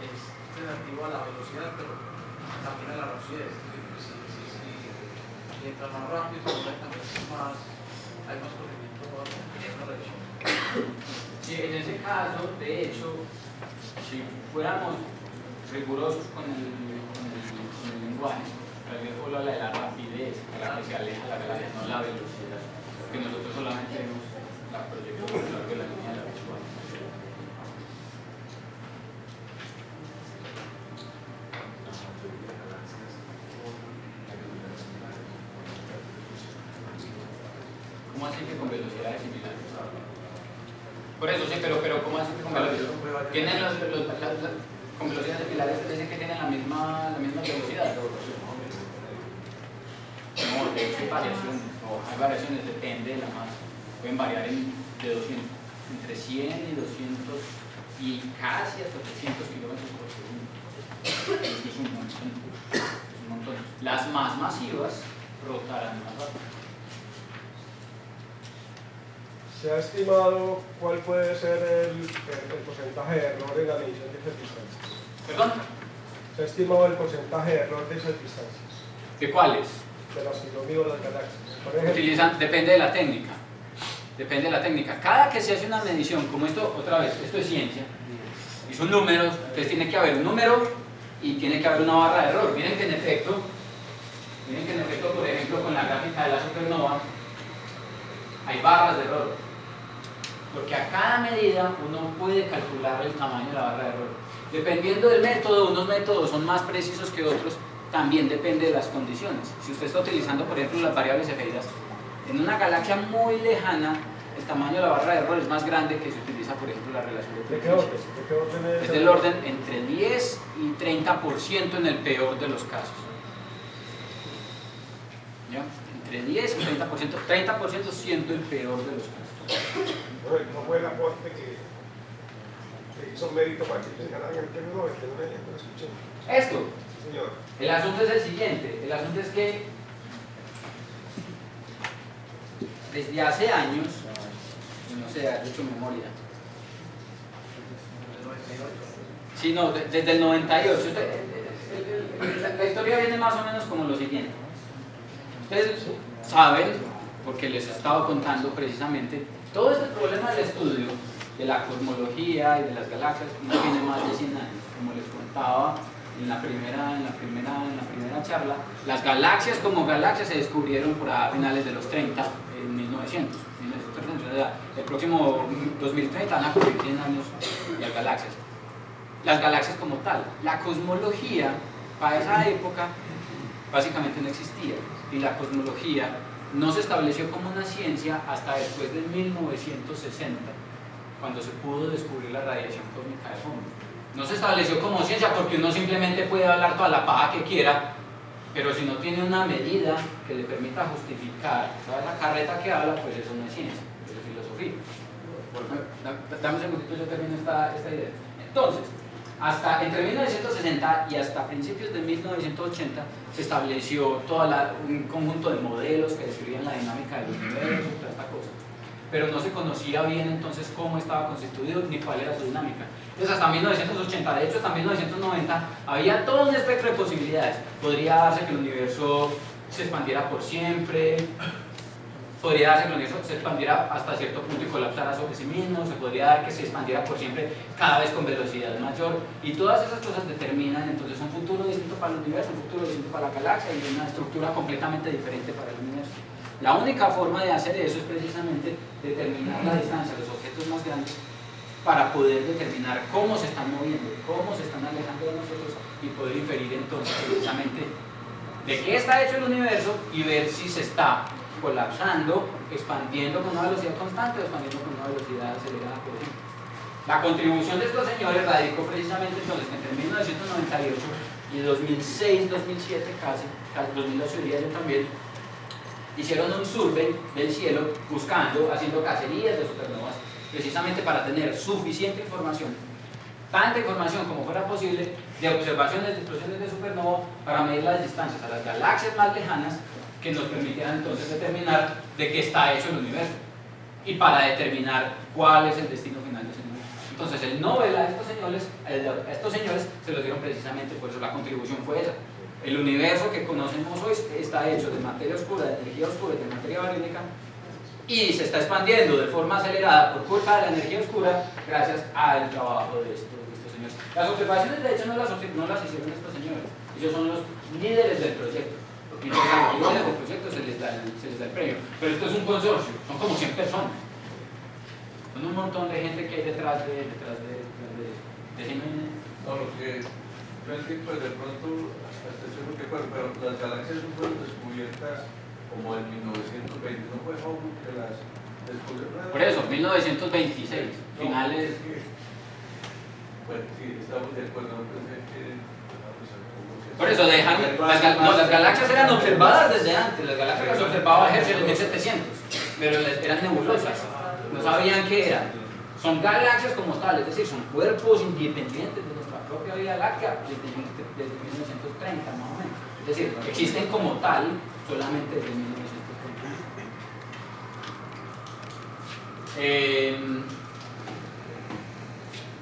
[SPEAKER 4] Es relativo a la velocidad, pero también a la rapidez. Mientras más rápido, también hay más corrimiento en la revisión.
[SPEAKER 1] Sí, en ese caso, de hecho, si fuéramos rigurosos con el lenguaje, el viejo habla de la rapidez a la que se aleja la galaxia, no la velocidad, porque nosotros solamente vemos la proyección a lo largo de la línea de la visual. ¿Cómo así que con velocidades similares? Por eso sí, pero ¿cómo así que con velocidades? ¿Tienen con velocidades similares dicen que tienen la misma velocidad? No, de hecho hay variaciones, hay variaciones, depende de la masa. Pueden variar entre 100 y 200 y casi hasta 300 kilómetros por segundo. Eso es un montón. Las más masivas rotarán más rápido.
[SPEAKER 5] ¿Se ha estimado cuál puede ser el porcentaje de error en la medición de esas distancias?
[SPEAKER 1] ¿Perdón?
[SPEAKER 5] ¿Se ha estimado el porcentaje de error de esas distancias?
[SPEAKER 1] ¿De cuáles?
[SPEAKER 5] De las que yo mido las galaxias. Por ejemplo,
[SPEAKER 1] Depende de la técnica. Depende de la técnica. Cada que se hace una medición, como esto, otra vez, esto es ciencia, y son números, entonces tiene que haber un número y tiene que haber una barra de error. Miren que en efecto, por ejemplo, con la gráfica de la supernova, hay barras de error. Porque a cada medida uno puede calcular el tamaño de la barra de error. Dependiendo del método, unos métodos son más precisos que otros, también depende de las condiciones. Si usted está utilizando, por ejemplo, las variables efeidas, en una galaxia muy lejana, el tamaño de la barra de error es más grande que si utiliza, por ejemplo, la relación de
[SPEAKER 5] ¿de qué orden?
[SPEAKER 1] es del orden entre 10 y 30% en el peor de los casos. ¿Ya? Entre 10 y 30%, 30% siendo el peor de los casos.
[SPEAKER 5] Bueno, no fue el aporte que hizo mérito para que se ganara el premio Nobel, que no lo escuché.
[SPEAKER 1] Esto,
[SPEAKER 5] Sí, señor.
[SPEAKER 1] el asunto es el siguiente, el asunto es que desde hace años, no sé, he hecho memoria. Sí, no, desde el 98. La historia viene más o menos como lo siguiente. Ustedes saben, porque les he estado contando precisamente, todo este problema del estudio de la cosmología y de las galaxias no tiene más de 100 años. Como les contaba en la primera charla, las galaxias como galaxias se descubrieron por a finales de los 30, en 1900. El próximo 2030 van a cumplir 100 años las galaxias. Las galaxias como tal. La cosmología para esa época básicamente no existía, y la cosmología no se estableció como una ciencia hasta después de 1960, cuando se pudo descubrir la radiación cósmica de fondo. No se estableció como ciencia porque uno simplemente puede hablar toda la paja que quiera, pero si no tiene una medida que le permita justificar toda la carreta que habla, pues eso no es ciencia, eso es filosofía. Dame un segundito, yo termino esta idea. Entonces, hasta entre 1960 y hasta principios de 1980 se estableció un conjunto de modelos que describían la dinámica del universo y toda esta cosa. Pero no se conocía bien entonces cómo estaba constituido ni cuál era su dinámica. Entonces hasta 1980, de hecho hasta 1990, había todo un espectro de posibilidades. Podría darse que el universo se expandiera por siempre, podría darse que el universo se expandiera hasta cierto punto y colapsara sobre sí mismo, se podría dar que se expandiera por siempre cada vez con velocidad mayor, y todas esas cosas determinan entonces un futuro distinto para el universo, un futuro distinto para la galaxia y una estructura completamente diferente para el universo. La única forma de hacer eso es precisamente determinar la distancia de los objetos más grandes para poder determinar cómo se están moviendo, cómo se están alejando de nosotros y poder inferir entonces precisamente de qué está hecho el universo y ver si se está colapsando, expandiendo con una velocidad constante o expandiendo con una velocidad acelerada, por ejemplo. La contribución de estos señores radicó precisamente entonces que entre 1998 y 2006, 2007 casi 2008 diría yo también, hicieron un survey del cielo buscando, haciendo cacerías de supernovas, precisamente para tener suficiente información, tanta información como fuera posible, de observaciones de explosiones de supernova para medir las distancias a las galaxias más lejanas que nos permitieran entonces determinar de qué está hecho el universo y para determinar cuál es el destino final de ese universo. Entonces el Nobel a estos señores se los dieron precisamente por eso, la contribución fue esa. El universo que conocemos hoy está hecho de materia oscura, de energía oscura, de materia bariónica, y se está expandiendo de forma acelerada por culpa de la energía oscura gracias al trabajo de estos señores. Las observaciones de hecho no las hicieron estos señores, ellos son los líderes del proyecto. Mientras a los líderes del proyecto se les da el premio, pero esto es un consorcio, son como 100 personas, son un montón de gente que hay detrás de
[SPEAKER 3] No, lo que yo entiendo, pues de pronto, hasta eso es lo que fue, pero las galaxias no fueron descubiertas como en 1920, no fue Hubble que las descubrió.
[SPEAKER 1] Por eso, 1926, finales.
[SPEAKER 3] Bueno, sí, estamos de acuerdo, no pensé que.
[SPEAKER 1] Por eso las galaxias eran observadas desde antes, las galaxias las observaba Herschel en 1700, pero eran nebulosas, no sabían qué eran. Son galaxias como tal, es decir, son cuerpos independientes de nuestra propia Vía Láctea desde 1930 más o menos. Es decir, existen como tal solamente desde 1930.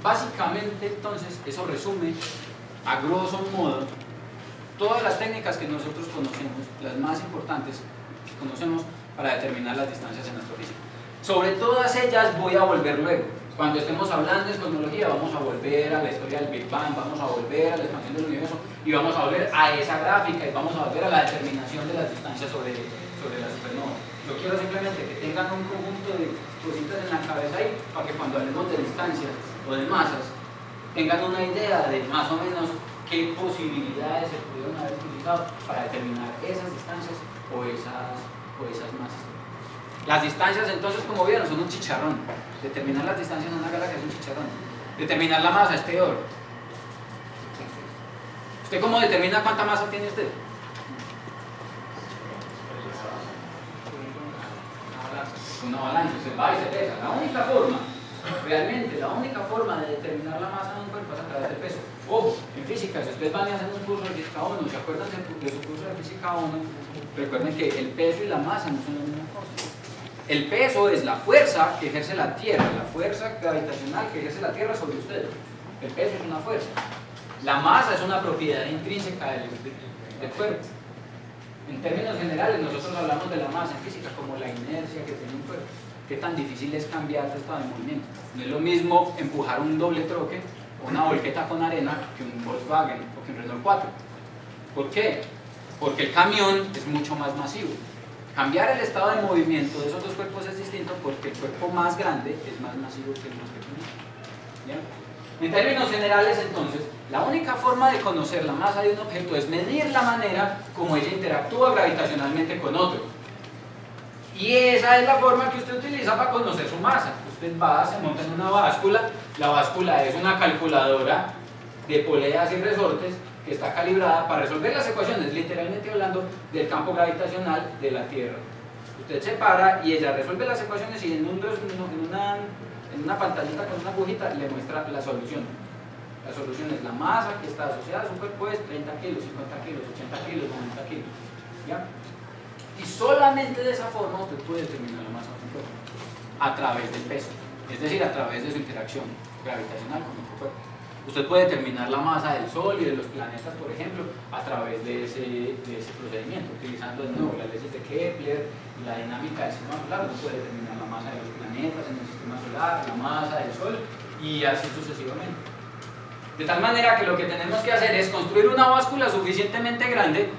[SPEAKER 1] Básicamente, entonces, eso resume a grosso modo todas las técnicas que nosotros conocemos, las más importantes que conocemos para determinar las distancias en astrofísica. Sobre todas ellas voy a volver luego. Cuando estemos hablando de cosmología vamos a volver a la historia del Big Bang, vamos a volver a la expansión del universo y vamos a volver a esa gráfica y vamos a volver a la determinación de las distancias sobre la supernova. Yo quiero simplemente que tengan un conjunto de cositas en la cabeza ahí para que cuando hablemos de distancias o de masas tengan una idea de más o menos qué posibilidades se pudieron haber utilizado para determinar esas distancias o esas masas. Las distancias entonces, como vieron, son un chicharrón. Determinar las distancias en una galaxia es un chicharrón. Determinar la masa es peor. ¿Usted cómo determina cuánta masa tiene usted? Una balanza, se va y se pesa. La única forma, realmente, la única forma de determinar la masa de un cuerpo es a través del peso. Ojo, en física, si ustedes van a hacer un curso de física 1, ¿se acuerdan de su curso de física 1? Recuerden que el peso y la masa no son la misma cosa. El peso es la fuerza que ejerce la Tierra, la fuerza gravitacional que ejerce la Tierra sobre ustedes. El peso es una fuerza. La masa es una propiedad intrínseca del cuerpo. En términos generales, nosotros hablamos de la masa en física como la inercia que tiene un cuerpo. Qué tan difícil es cambiar su estado de movimiento. No es lo mismo empujar un doble troque o una volqueta con arena que un Volkswagen o que un Renault 4. ¿Por qué? Porque el camión es mucho más masivo. Cambiar el estado de movimiento de esos dos cuerpos es distinto porque el cuerpo más grande es más masivo que el más pequeño. ¿Ya? En términos generales, entonces, la única forma de conocer la masa de un objeto es medir la manera como ella interactúa gravitacionalmente con otro. Y esa es la forma que usted utiliza para conocer su masa. Usted va, se monta en una báscula, la báscula es una calculadora de poleas y resortes que está calibrada para resolver las ecuaciones, literalmente hablando del campo gravitacional de la Tierra. Usted se para y ella resuelve las ecuaciones y en una pantallita con una agujita le muestra la solución. La solución es la masa que está asociada a su cuerpo es 30 kilos, 50 kilos, 80 kilos, 90 kilos. ¿Ya? Y solamente de esa forma usted puede determinar la masa de un cuerpo, a través del peso, es decir, a través de su interacción gravitacional con otro cuerpo. Usted puede determinar la masa del Sol y de los planetas, por ejemplo, a través de ese procedimiento, utilizando de nuevo las leyes de Kepler y la dinámica del sistema solar. Usted puede determinar la masa de los planetas en el sistema solar, la masa del Sol y así sucesivamente. De tal manera que lo que tenemos que hacer es construir una báscula suficientemente grande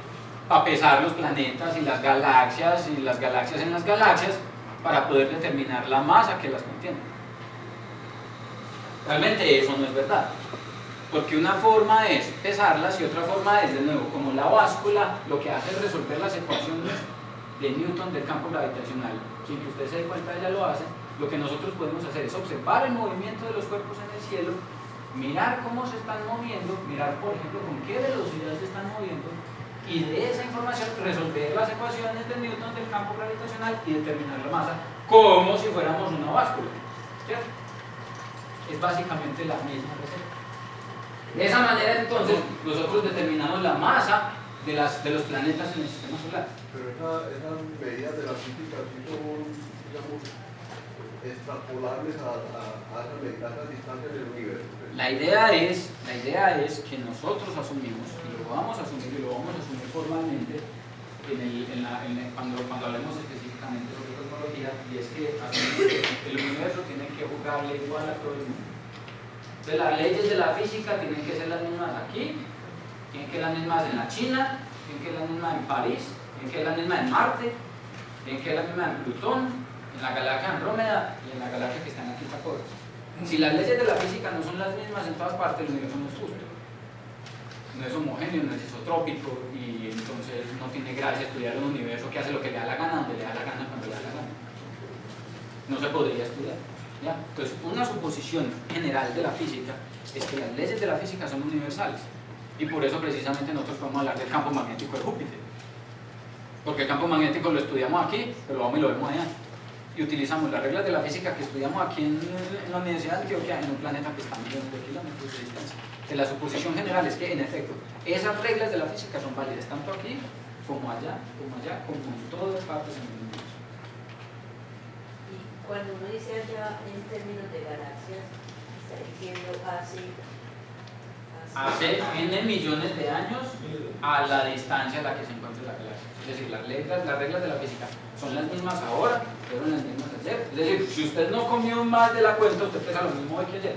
[SPEAKER 1] para pesar los planetas y las galaxias en las galaxias para poder determinar la masa que las contiene. Realmente eso no es verdad, porque una forma es pesarlas y otra forma es, de nuevo, como la báscula lo que hace es resolver las ecuaciones de Newton del campo gravitacional. Sin que usted se dé cuenta, ella lo hace. Lo que nosotros podemos hacer es observar el movimiento de los cuerpos en el cielo, mirar cómo se están moviendo, mirar, por ejemplo, con qué velocidad se están moviendo, y de esa información resolver las ecuaciones de Newton del campo gravitacional y determinar la masa como si fuéramos una báscula, ¿cierto? Es básicamente la misma receta. De esa manera, entonces, nosotros determinamos la masa de los planetas en el sistema solar.
[SPEAKER 3] Pero esas medidas de la física sí son, digamos, extrapolables a esas distancias del universo.
[SPEAKER 1] La idea es que nosotros asumimos, y lo vamos a asumir y lo vamos a asumir formalmente cuando hablemos específicamente sobre cosmología, y es que asumimos que el universo tiene que jugarle igual a todo el mundo. Entonces las leyes de la física tienen que ser las mismas aquí, tienen que ser las mismas en la China, tienen que ser las mismas en París, tienen que ser las mismas en Marte, tienen que ser las mismas en Plutón, en la galaxia Andrómeda y en la galaxia que está en aquí Tacoros. Si las leyes de la física no son las mismas en todas partes, el universo no es justo. No es homogéneo, no es isotrópico, y entonces no tiene gracia estudiar un universo que hace lo que le da la gana, donde le da la gana, cuando le da la gana. No se podría estudiar. ¿Ya? Entonces, una suposición general de la física es que las leyes de la física son universales. Y por eso precisamente nosotros podemos hablar del campo magnético de Júpiter. Porque el campo magnético lo estudiamos aquí, pero vamos y lo vemos allá. Y utilizamos las reglas de la física que estudiamos aquí en la Universidad de Antioquia en un planeta que está a millones de kilómetros de distancia. La suposición general es que, en efecto, esas reglas de la física son válidas tanto aquí como allá, como en todas partes en el mundo.
[SPEAKER 6] Y cuando uno dice allá en términos de galaxias, está diciendo
[SPEAKER 1] hace n millones de años a la distancia a la que se encuentra la galaxia. Es decir, las reglas de la física son las mismas ahora, fueron las mismas ayer. Es decir, si usted no comió más de la cuenta, usted pesa lo mismo hoy que ayer.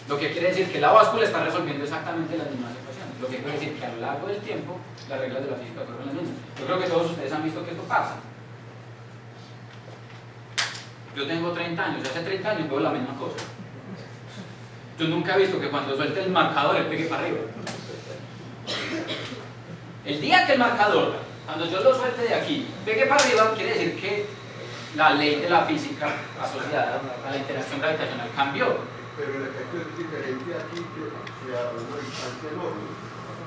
[SPEAKER 1] Lo que quiere decir que la báscula está resolviendo exactamente las mismas ecuaciones. Lo que quiere decir que a lo largo del tiempo las reglas de la física fueron las mismas. Yo creo que todos ustedes han visto que esto pasa. Yo tengo 30 años, hace 30 años veo la misma cosa. Yo nunca he visto que cuando suelte el marcador él pegue para arriba. El día que el marcador, cuando yo lo suelte de aquí, pegue para arriba, quiere decir que la ley de la física asociada a la interacción gravitacional cambió.
[SPEAKER 3] Pero el efecto es diferente aquí que a una distancia enorme.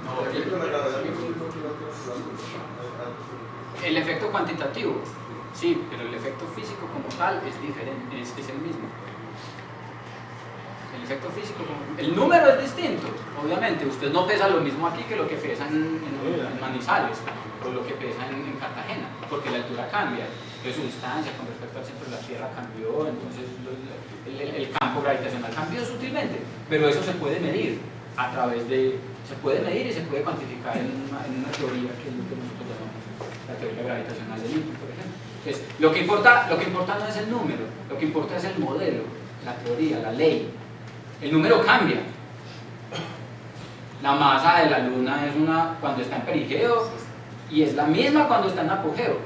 [SPEAKER 1] No,
[SPEAKER 3] el efecto de la gravedad es
[SPEAKER 1] el efecto cuantitativo, sí, pero el efecto físico como tal es diferente, es el mismo. El efecto físico, el número es distinto, obviamente. Usted no pesa lo mismo aquí que lo que pesa en Manizales o lo que pesa en Cartagena, porque la altura cambia, entonces su distancia con respecto al centro de la Tierra cambió, entonces el campo gravitacional cambió sutilmente, pero eso se puede medir a través de, se puede medir y se puede cuantificar en una teoría que nosotros llamamos la teoría gravitacional de Newton, por ejemplo. Entonces, lo que importa no es el número, lo que importa es el modelo, la teoría, la ley. El número cambia. La masa de la Luna es una cuando está en perigeo y es la misma cuando está en apogeo.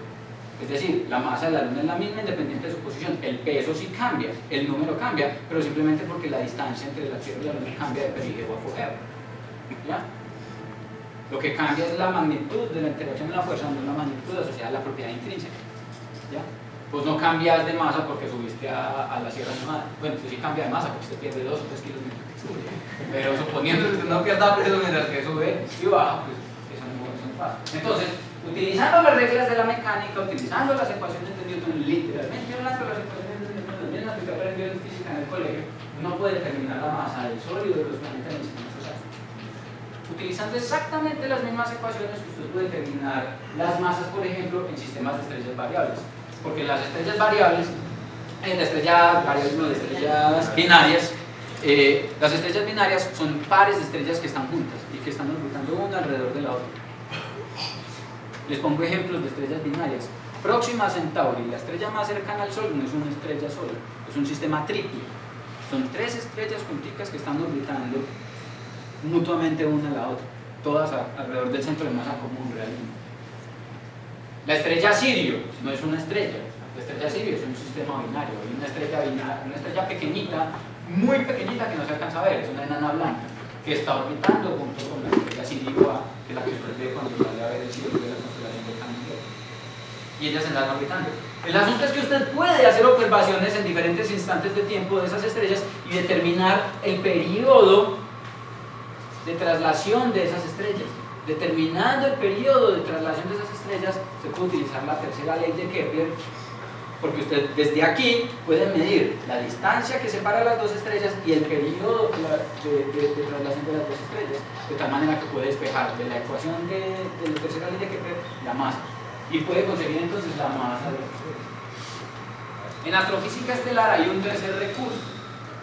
[SPEAKER 1] Es decir, la masa de la Luna es la misma independiente de su posición. El peso sí cambia, el número cambia, pero simplemente porque la distancia entre la Tierra y la Luna cambia de perigeo a apogeo. ¿Ya? Lo que cambia es la magnitud de la interacción de la fuerza, no es la magnitud asociada a la propiedad intrínseca. ¿Ya? Vos no cambias de masa porque subiste a la Sierra Nevada. Bueno, usted sí cambia de masa porque usted pierde 2 o 3 kilos mientras que sube. Pero suponiendo que usted no pierda peso mientras que sube y baja, pues eso no pasa. Entonces, utilizando las reglas de la mecánica, utilizando las ecuaciones de Newton, literalmente hablando de las ecuaciones de Newton, las mismas que aprendió en física en el colegio, uno puede determinar la masa del sólido de los planetas en el sistema solar. Utilizando exactamente las mismas ecuaciones, usted puede determinar las masas, por ejemplo, en sistemas de estrellas variables. Porque las estrellas variables, las estrellas binarias, las estrellas binarias son pares de estrellas que están juntas y que están orbitando una alrededor de la otra. Les pongo ejemplos de estrellas binarias. Próxima Centauri, la estrella más cercana al Sol, no es una estrella sola, es un sistema triple. Son 3 estrellas junticas que están orbitando mutuamente una a la otra, todas alrededor del centro de masa común realmente. La estrella Sirio no es una estrella, la estrella Sirio es un sistema binario, hay una estrella pequeñita, muy pequeñita que no se alcanza a ver, es una enana blanca que está orbitando junto con la estrella Sirio A, que es la que usted ve cuando sale a ver el cielo de la constelación de Cáncer, y ellas se andan orbitando. El asunto es que usted puede hacer observaciones en diferentes instantes de tiempo de esas estrellas y determinar el periodo de traslación de esas estrellas. Determinando el periodo de traslación de esas estrellas, se puede utilizar la tercera ley de Kepler, porque usted desde aquí puede medir la distancia que separa las dos estrellas y el periodo de traslación de las dos estrellas, de tal manera que puede despejar de la ecuación de la tercera ley de Kepler la masa, y puede conseguir entonces la masa de las estrellas. En astrofísica estelar hay un tercer recurso.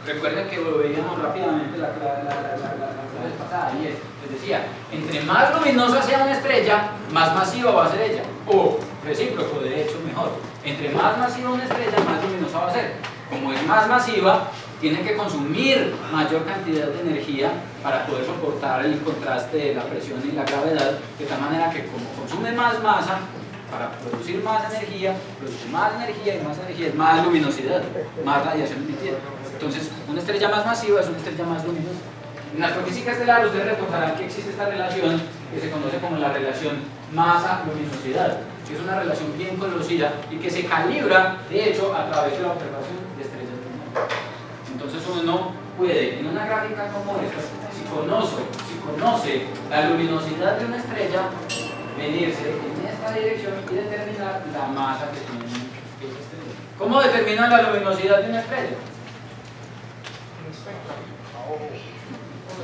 [SPEAKER 1] Recuerden que lo veíamos rápidamente la clase pasada, y les decía, entre más luminosa sea una estrella, más masiva va a ser ella, o recíproco, de hecho mejor, entre más masiva una estrella, más luminosa va a ser. Como es más masiva, tiene que consumir mayor cantidad de energía para poder soportar el contraste de la presión y la gravedad, de tal manera que como consume más masa, para producir más energía, produce más energía, y más energía es más luminosidad, más radiación emitida. Entonces, una estrella más masiva es una estrella más luminosa. En astrofísica estelar ustedes recordarán que existe esta relación que se conoce como la relación masa-luminosidad, que es una relación bien conocida y que se calibra, de hecho, a través de la observación de estrellas binarias. Entonces uno puede, en una gráfica como esta, si conoce la luminosidad de una estrella, venirse en esta dirección y determinar la masa que tiene esa estrella. ¿Cómo determina la luminosidad de una estrella?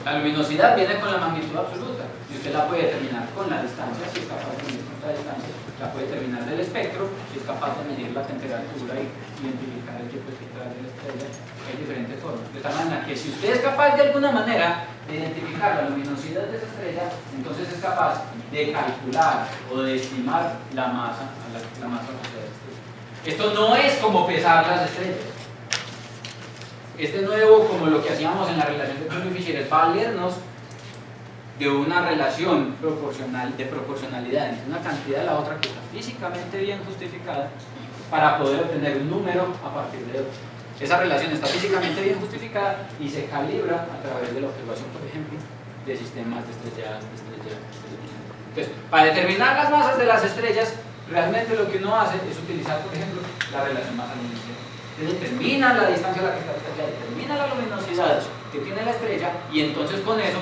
[SPEAKER 1] La luminosidad viene con la magnitud absoluta y usted la puede determinar con la distancia, si es capaz de medir con la distancia, la puede determinar del espectro, si es capaz de medir la temperatura y identificar el tiempo espectral de la estrella. Hay diferentes formas, de tal manera que si usted es capaz de alguna manera de identificar la luminosidad de esa estrella, entonces es capaz de calcular o de estimar la masa de esa estrella. Esto no es como pesar las estrellas. Es de nuevo como lo que hacíamos en la relación de Curie-Fisher, es valernos de una relación de proporcionalidad entre una cantidad y la otra que está físicamente bien justificada para poder obtener un número a partir de otro. Esa relación está físicamente bien justificada y se calibra a través de la observación, por ejemplo, de sistemas de estrellas. Entonces, para determinar las masas de las estrellas, realmente lo que uno hace es utilizar, por ejemplo, la relación masa-luminosidad. Determina la distancia a la que está la estrella, determina la luminosidad que tiene la estrella, y entonces con eso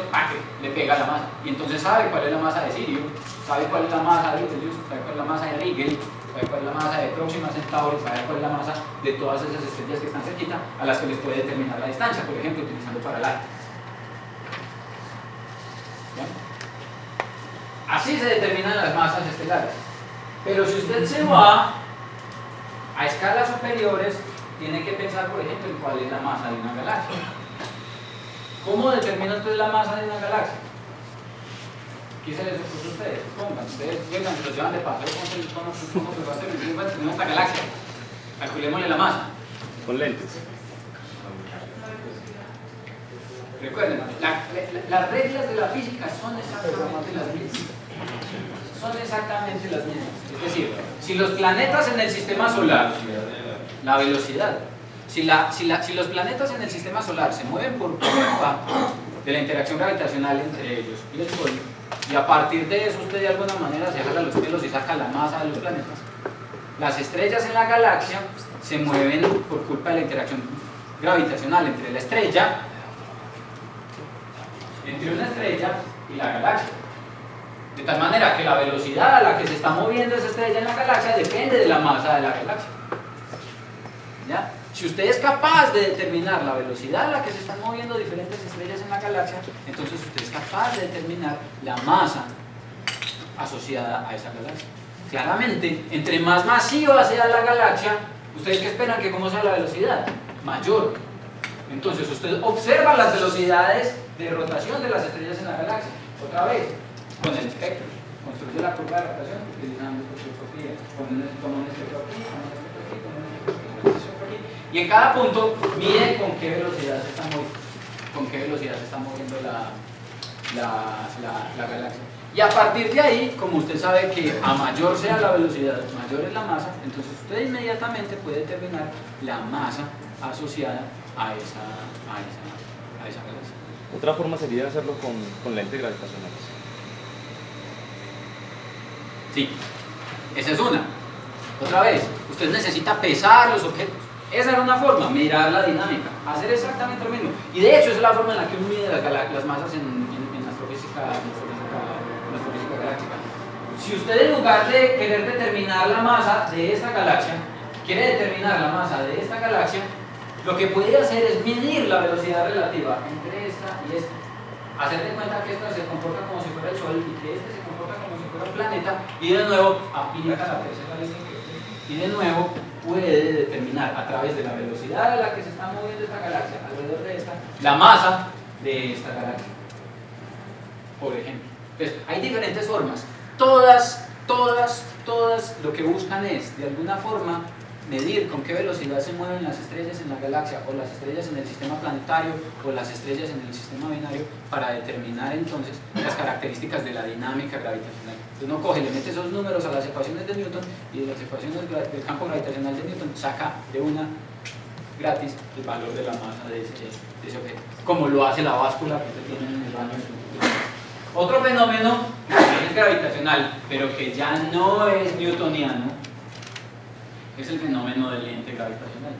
[SPEAKER 1] le pega la masa, y entonces sabe cuál es la masa de Sirio, sabe cuál es la masa de Betelgeuse, sabe cuál es la masa de Rigel, sabe cuál es la masa de Próxima Centauri, sabe cuál es la masa de todas esas estrellas que están cerquita, a las que les puede determinar la distancia, por ejemplo, utilizando paralaje. Así se determinan las masas estelares. Pero si usted se va a escalas superiores, tiene que pensar, por ejemplo, en cuál es la masa de una galaxia. ¿Cómo determina usted la masa de una galaxia? ¿Qué se les ocurre a ustedes? Pongan, ustedes llegan, se los llevan de paseo con observación y dicen, bueno, tenemos esta galaxia, calculémosle la masa.
[SPEAKER 7] Con lentes.
[SPEAKER 1] Recuerden, las reglas de la física son exactamente las mismas. Son exactamente las mismas. Es decir, si los planetas en el sistema solar, la velocidad, si los planetas en el sistema solar se mueven por culpa de la interacción gravitacional entre ellos y el Sol, y a partir de eso usted de alguna manera se jala los pelos y saca la masa de los planetas, Las estrellas en la galaxia se mueven por culpa de la interacción gravitacional entre la estrella, entre una estrella y la galaxia. De tal manera que la velocidad a la que se está moviendo esa estrella en la galaxia depende de la masa de la galaxia. ¿Ya? Si usted es capaz de determinar la velocidad a la que se están moviendo diferentes estrellas en la galaxia, entonces usted es capaz de determinar la masa asociada a esa galaxia. Claramente, entre más masiva sea la galaxia, ¿ustedes qué esperan que cómo sea la velocidad? Mayor. Entonces usted observa las velocidades de rotación de las estrellas en la galaxia. Otra vez, con el espectro. Construye la curva de rotación utilizando espectroscopía. Toma un espectro aquí, toma un espectro aquí, toma un espectro aquí. Y en cada punto mide con qué velocidad se está moviendo, la galaxia. Y a partir de ahí, como usted sabe que a mayor sea la velocidad, mayor es la masa, entonces usted inmediatamente puede determinar la masa asociada a esa galaxia.
[SPEAKER 7] Otra forma sería hacerlo con lentes gravitacionales.
[SPEAKER 1] Sí, esa es una. Otra vez, usted necesita pesar los objetos. Esa era una forma, mirar la dinámica, hacer exactamente lo mismo. Y de hecho, esa es la forma en la que uno mide las masas en astrofísica galáctica. Si usted en lugar de querer determinar la masa de esta galaxia, quiere determinar la masa de esta galaxia, lo que puede hacer es medir la velocidad relativa entre esta y esta. Hacer de cuenta que esta se comporta como si fuera el Sol y que este se comporta como si fuera un planeta, y de nuevo aplica la tercera ley y de nuevo puede determinar a través de la velocidad a la que se está moviendo esta galaxia alrededor de esta, la masa de esta galaxia, por ejemplo. Entonces, hay diferentes formas. Todas lo que buscan es, de alguna forma, medir con qué velocidad se mueven las estrellas en la galaxia, o las estrellas en el sistema planetario, o las estrellas en el sistema binario, para determinar entonces las características de la dinámica gravitacional. Entonces uno coge, le mete esos números a las ecuaciones de Newton, y de las ecuaciones del campo gravitacional de Newton saca de una gratis el valor de la masa de ese objeto, como lo hace la báscula que usted tiene en el baño de su. Otro fenómeno es gravitacional, pero que ya no es newtoniano, es el fenómeno del lente gravitacional.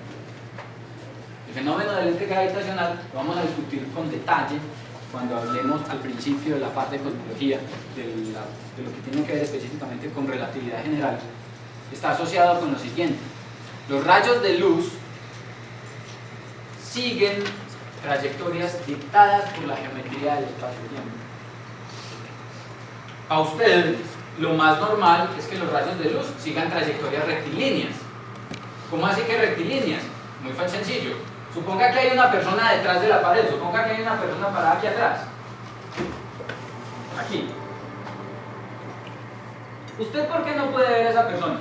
[SPEAKER 1] El fenómeno del lente gravitacional lo vamos a discutir con detalle cuando hablemos al principio de la parte de cosmología, de lo que tiene que ver específicamente con relatividad general. Está asociado con lo siguiente: los rayos de luz siguen trayectorias dictadas por la geometría del espacio-tiempo. A usted, lo más normal es que los rayos de luz sigan trayectorias rectilíneas. ¿Cómo así que rectilíneas? Muy sencillo. Suponga que hay una persona detrás de la pared, suponga que hay una persona parada aquí atrás. Aquí. ¿Usted por qué no puede ver a esa persona?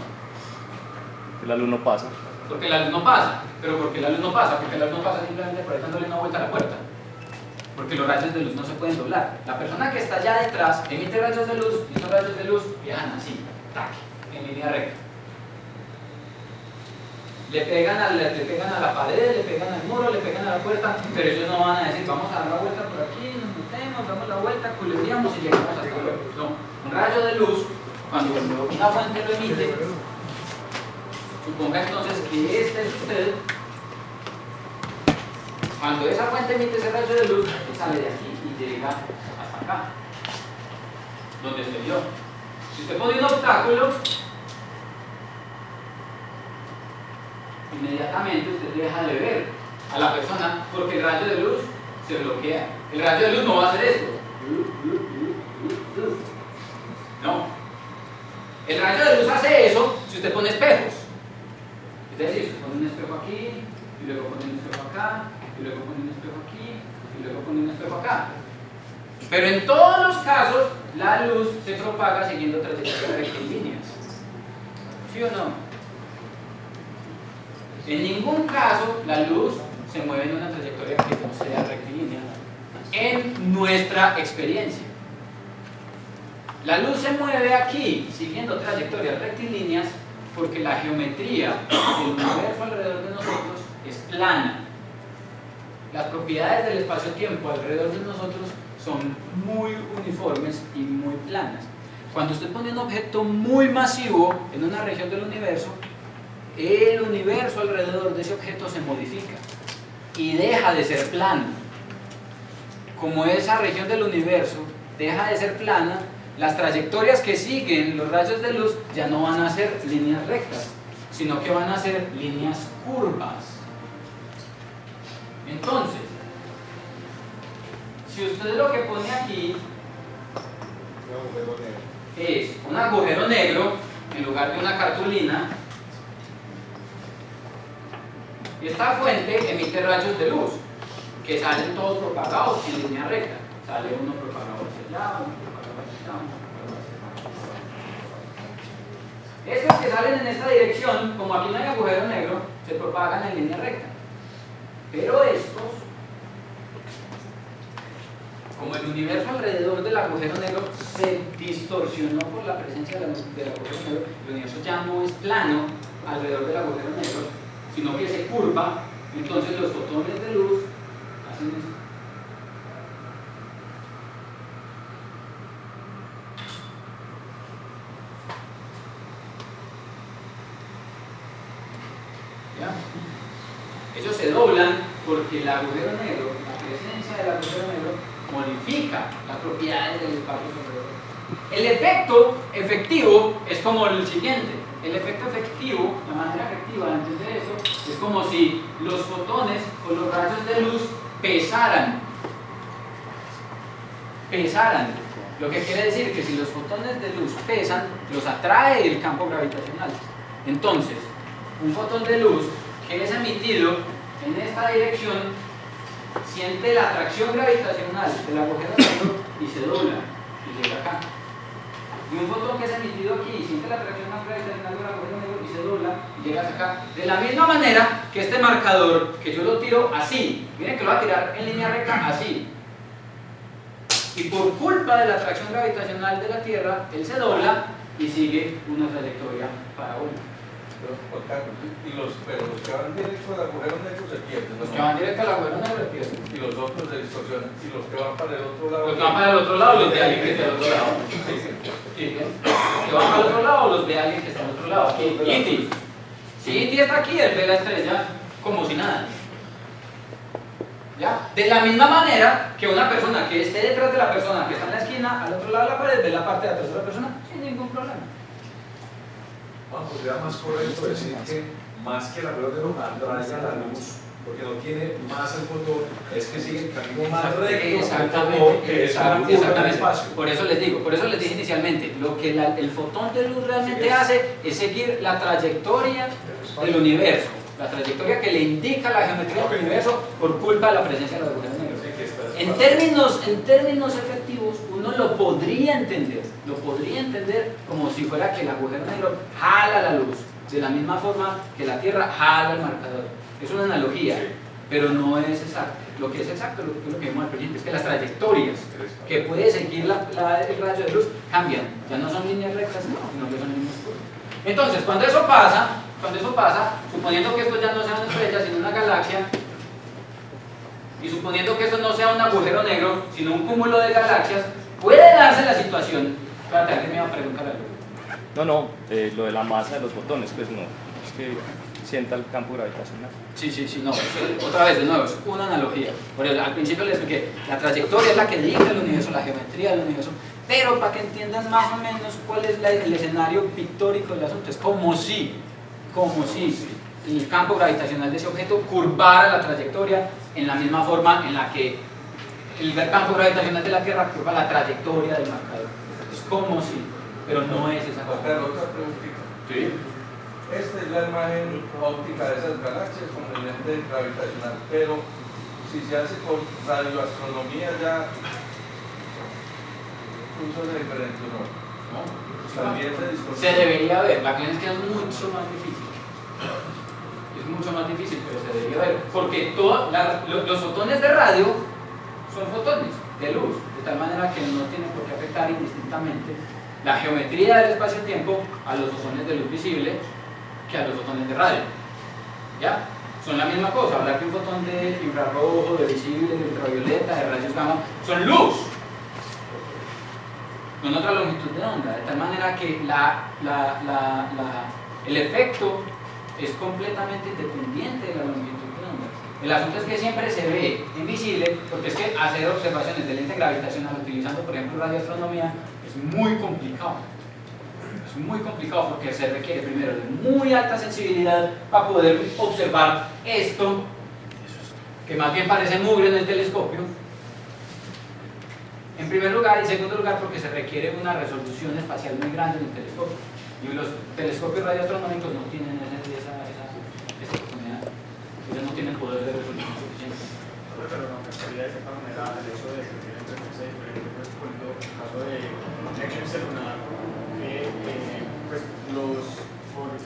[SPEAKER 7] La luz no pasa.
[SPEAKER 1] Porque la luz no pasa. ¿Pero por qué la luz no pasa? Porque la luz no pasa simplemente por ahí dándole una vuelta a la puerta. Porque los rayos de luz no se pueden doblar. La persona que está allá detrás emite rayos de luz, y esos rayos de luz viajan así, tac, en línea recta. Le pegan a la pared, le pegan al muro, le pegan a la puerta, pero ellos no van a decir, vamos a dar la vuelta por aquí, nos metemos, damos la vuelta, culebreamos y llegamos hasta luego. No, un rayo de luz, cuando una fuente lo emite, suponga entonces que este es usted. Cuando esa fuente emite ese rayo de luz, sale de aquí y llega hasta acá, donde estoy yo. Si usted pone un obstáculo, inmediatamente usted deja de ver a la persona, porque el rayo de luz se bloquea. El rayo de luz no va a hacer esto. No. El rayo de luz hace eso si usted pone espejos. Es decir, usted pone un espejo aquí, y luego pone un espejo acá, y luego pone un espejo aquí, y luego pone un espejo acá. Pero en todos los casos, la luz se propaga siguiendo trayectorias rectilíneas. ¿Sí o no? En ningún caso la luz se mueve en una trayectoria que no sea rectilínea, en nuestra experiencia. La luz se mueve aquí siguiendo trayectorias rectilíneas porque la geometría del universo alrededor de nosotros es plana. Las propiedades del espacio-tiempo alrededor de nosotros son muy uniformes y muy planas. Cuando usted pone un objeto muy masivo en una región del universo, el universo alrededor de ese objeto se modifica y deja de ser plano. Como esa región del universo deja de ser plana, las trayectorias que siguen los rayos de luz ya no van a ser líneas rectas, sino que van a ser líneas curvas. Entonces, si usted lo que pone aquí es un agujero negro en lugar de una cartulina, y esta fuente emite rayos de luz que salen todos propagados en línea recta. Sale uno propagado hacia allá, uno propagado hacia allá, uno propagado hacia allá. Estos que salen en esta dirección, como aquí no hay agujero negro, se propagan en línea recta. Pero estos, como el universo alrededor del agujero negro se distorsionó por la presencia del agujero negro, el universo ya no es plano alrededor del agujero negro, sino que se curva. Entonces los fotones de luz hacen esto. ¿Ya? Ellos se doblan porque el agujero negro, la presencia del agujero negro, modifica las propiedades del espacio alrededor. El efecto efectivo es como el siguiente. El efecto efectivo, la manera efectiva de entender eso, es como si los fotones o los rayos de luz pesaran. Lo que quiere decir que si los fotones de luz pesan, los atrae el campo gravitacional. Entonces, un fotón de luz que es emitido en esta dirección siente la atracción gravitacional del agujero negro y se dobla y llega acá. Y un fotón que es emitido aquí siente la atracción gravitacional del agujero negro y se dobla y llega hasta acá. De la misma manera que este marcador, que yo lo tiro así, miren que lo voy a tirar en línea recta así. Y por culpa de la atracción gravitacional de la Tierra, él se dobla y sigue una trayectoria parabólica.
[SPEAKER 3] Pero los que van directo al agujero negro se pierden.
[SPEAKER 1] Los que van directo al agujero negro se pierden.
[SPEAKER 3] Y los otros se distorsionan. Y los que van para el otro lado.
[SPEAKER 1] Los que van para el otro lado, los de alguien que está al otro lado. Sí, los que van para el otro lado, los de alguien que está al otro lado. E.T. Si E.T. está aquí, él ve la estrella como si nada. ¿Ya? De la misma manera que una persona que esté detrás de la persona que está en la esquina, al otro lado de la pared, ve la parte de atrás de la persona sin ningún problema.
[SPEAKER 2] Vamos, sería más correcto decir que más que la pelota no atraiga la luz, porque no tiene más el fotón, es que sigue el camino más recto.
[SPEAKER 1] Exactamente. Por eso les digo, por eso les dije inicialmente, lo que el fotón de luz realmente hace es seguir la trayectoria del universo, la trayectoria que le indica la geometría del universo por culpa de la presencia de los agujeros negros. En términos efectivos, uno lo podría entender como si fuera que el agujero negro jala la luz, de la misma forma que la Tierra jala el marcador. Es una analogía, pero no es exacto. Lo que es exacto, lo que vimos al principio, es que las trayectorias que puede seguir el rayo de luz cambian, ya no son líneas rectas, sino que son líneas curvas. Entonces, cuando eso pasa, suponiendo que esto ya no sea una estrella, sino una galaxia, y suponiendo que esto no sea un agujero negro, sino un cúmulo de galaxias, puede darse la situación. Espérate, ¿alguien me iba a preguntar algo?
[SPEAKER 7] No, lo de la masa de los fotones, pues no, es que sienta el campo gravitacional.
[SPEAKER 1] Sí, no, otra vez, de nuevo, es una analogía. Por eso, al principio les expliqué, la trayectoria es la que dicta el universo, la geometría del universo, pero para que entiendan más o menos cuál es el escenario pictórico del asunto, es como si el campo gravitacional de ese objeto curvara la trayectoria en la misma forma en la que el campo gravitacional de la Tierra curva la trayectoria del marcador. Es como si, pero no es esa cosa.
[SPEAKER 3] Otra preguntita.
[SPEAKER 1] Sí.
[SPEAKER 3] Esta es la imagen óptica de esas galaxias con el lente gravitacional, pero si se hace con radioastronomía ya funciona diferente, ¿no? También se distorsiona.
[SPEAKER 1] Se debería ver, la clase es que es mucho más difícil. Es mucho más difícil, pero se debería ver. Porque los fotones de radio son fotones de luz, de tal manera que no tienen por qué afectar indistintamente la geometría del espacio-tiempo a los fotones de luz visible que a los fotones de radio. ¿Ya? Son la misma cosa. Hablar que un fotón de infrarrojo, de visible, de ultravioleta, de rayos gamma, son luz. Con otra longitud de onda, de tal manera que el efecto es completamente independiente de la longitud de onda. El asunto es que siempre se ve invisible, porque es que hacer observaciones de lente gravitacional utilizando, por ejemplo, radioastronomía es muy complicado. Es muy complicado porque se requiere primero de muy alta sensibilidad para poder observar esto, que más bien parece mugre en el telescopio. En primer lugar, y en segundo lugar, porque se requiere una resolución espacial muy grande en el telescopio. Y los telescopios radioastronómicos no tienen esa oportunidad. Ellos no tienen poder de resolución suficiente.
[SPEAKER 4] Pero no me podría de cierta manera el hecho de que tienen frecuencia diferente, pues, por ejemplo, en el caso de projection celular, pues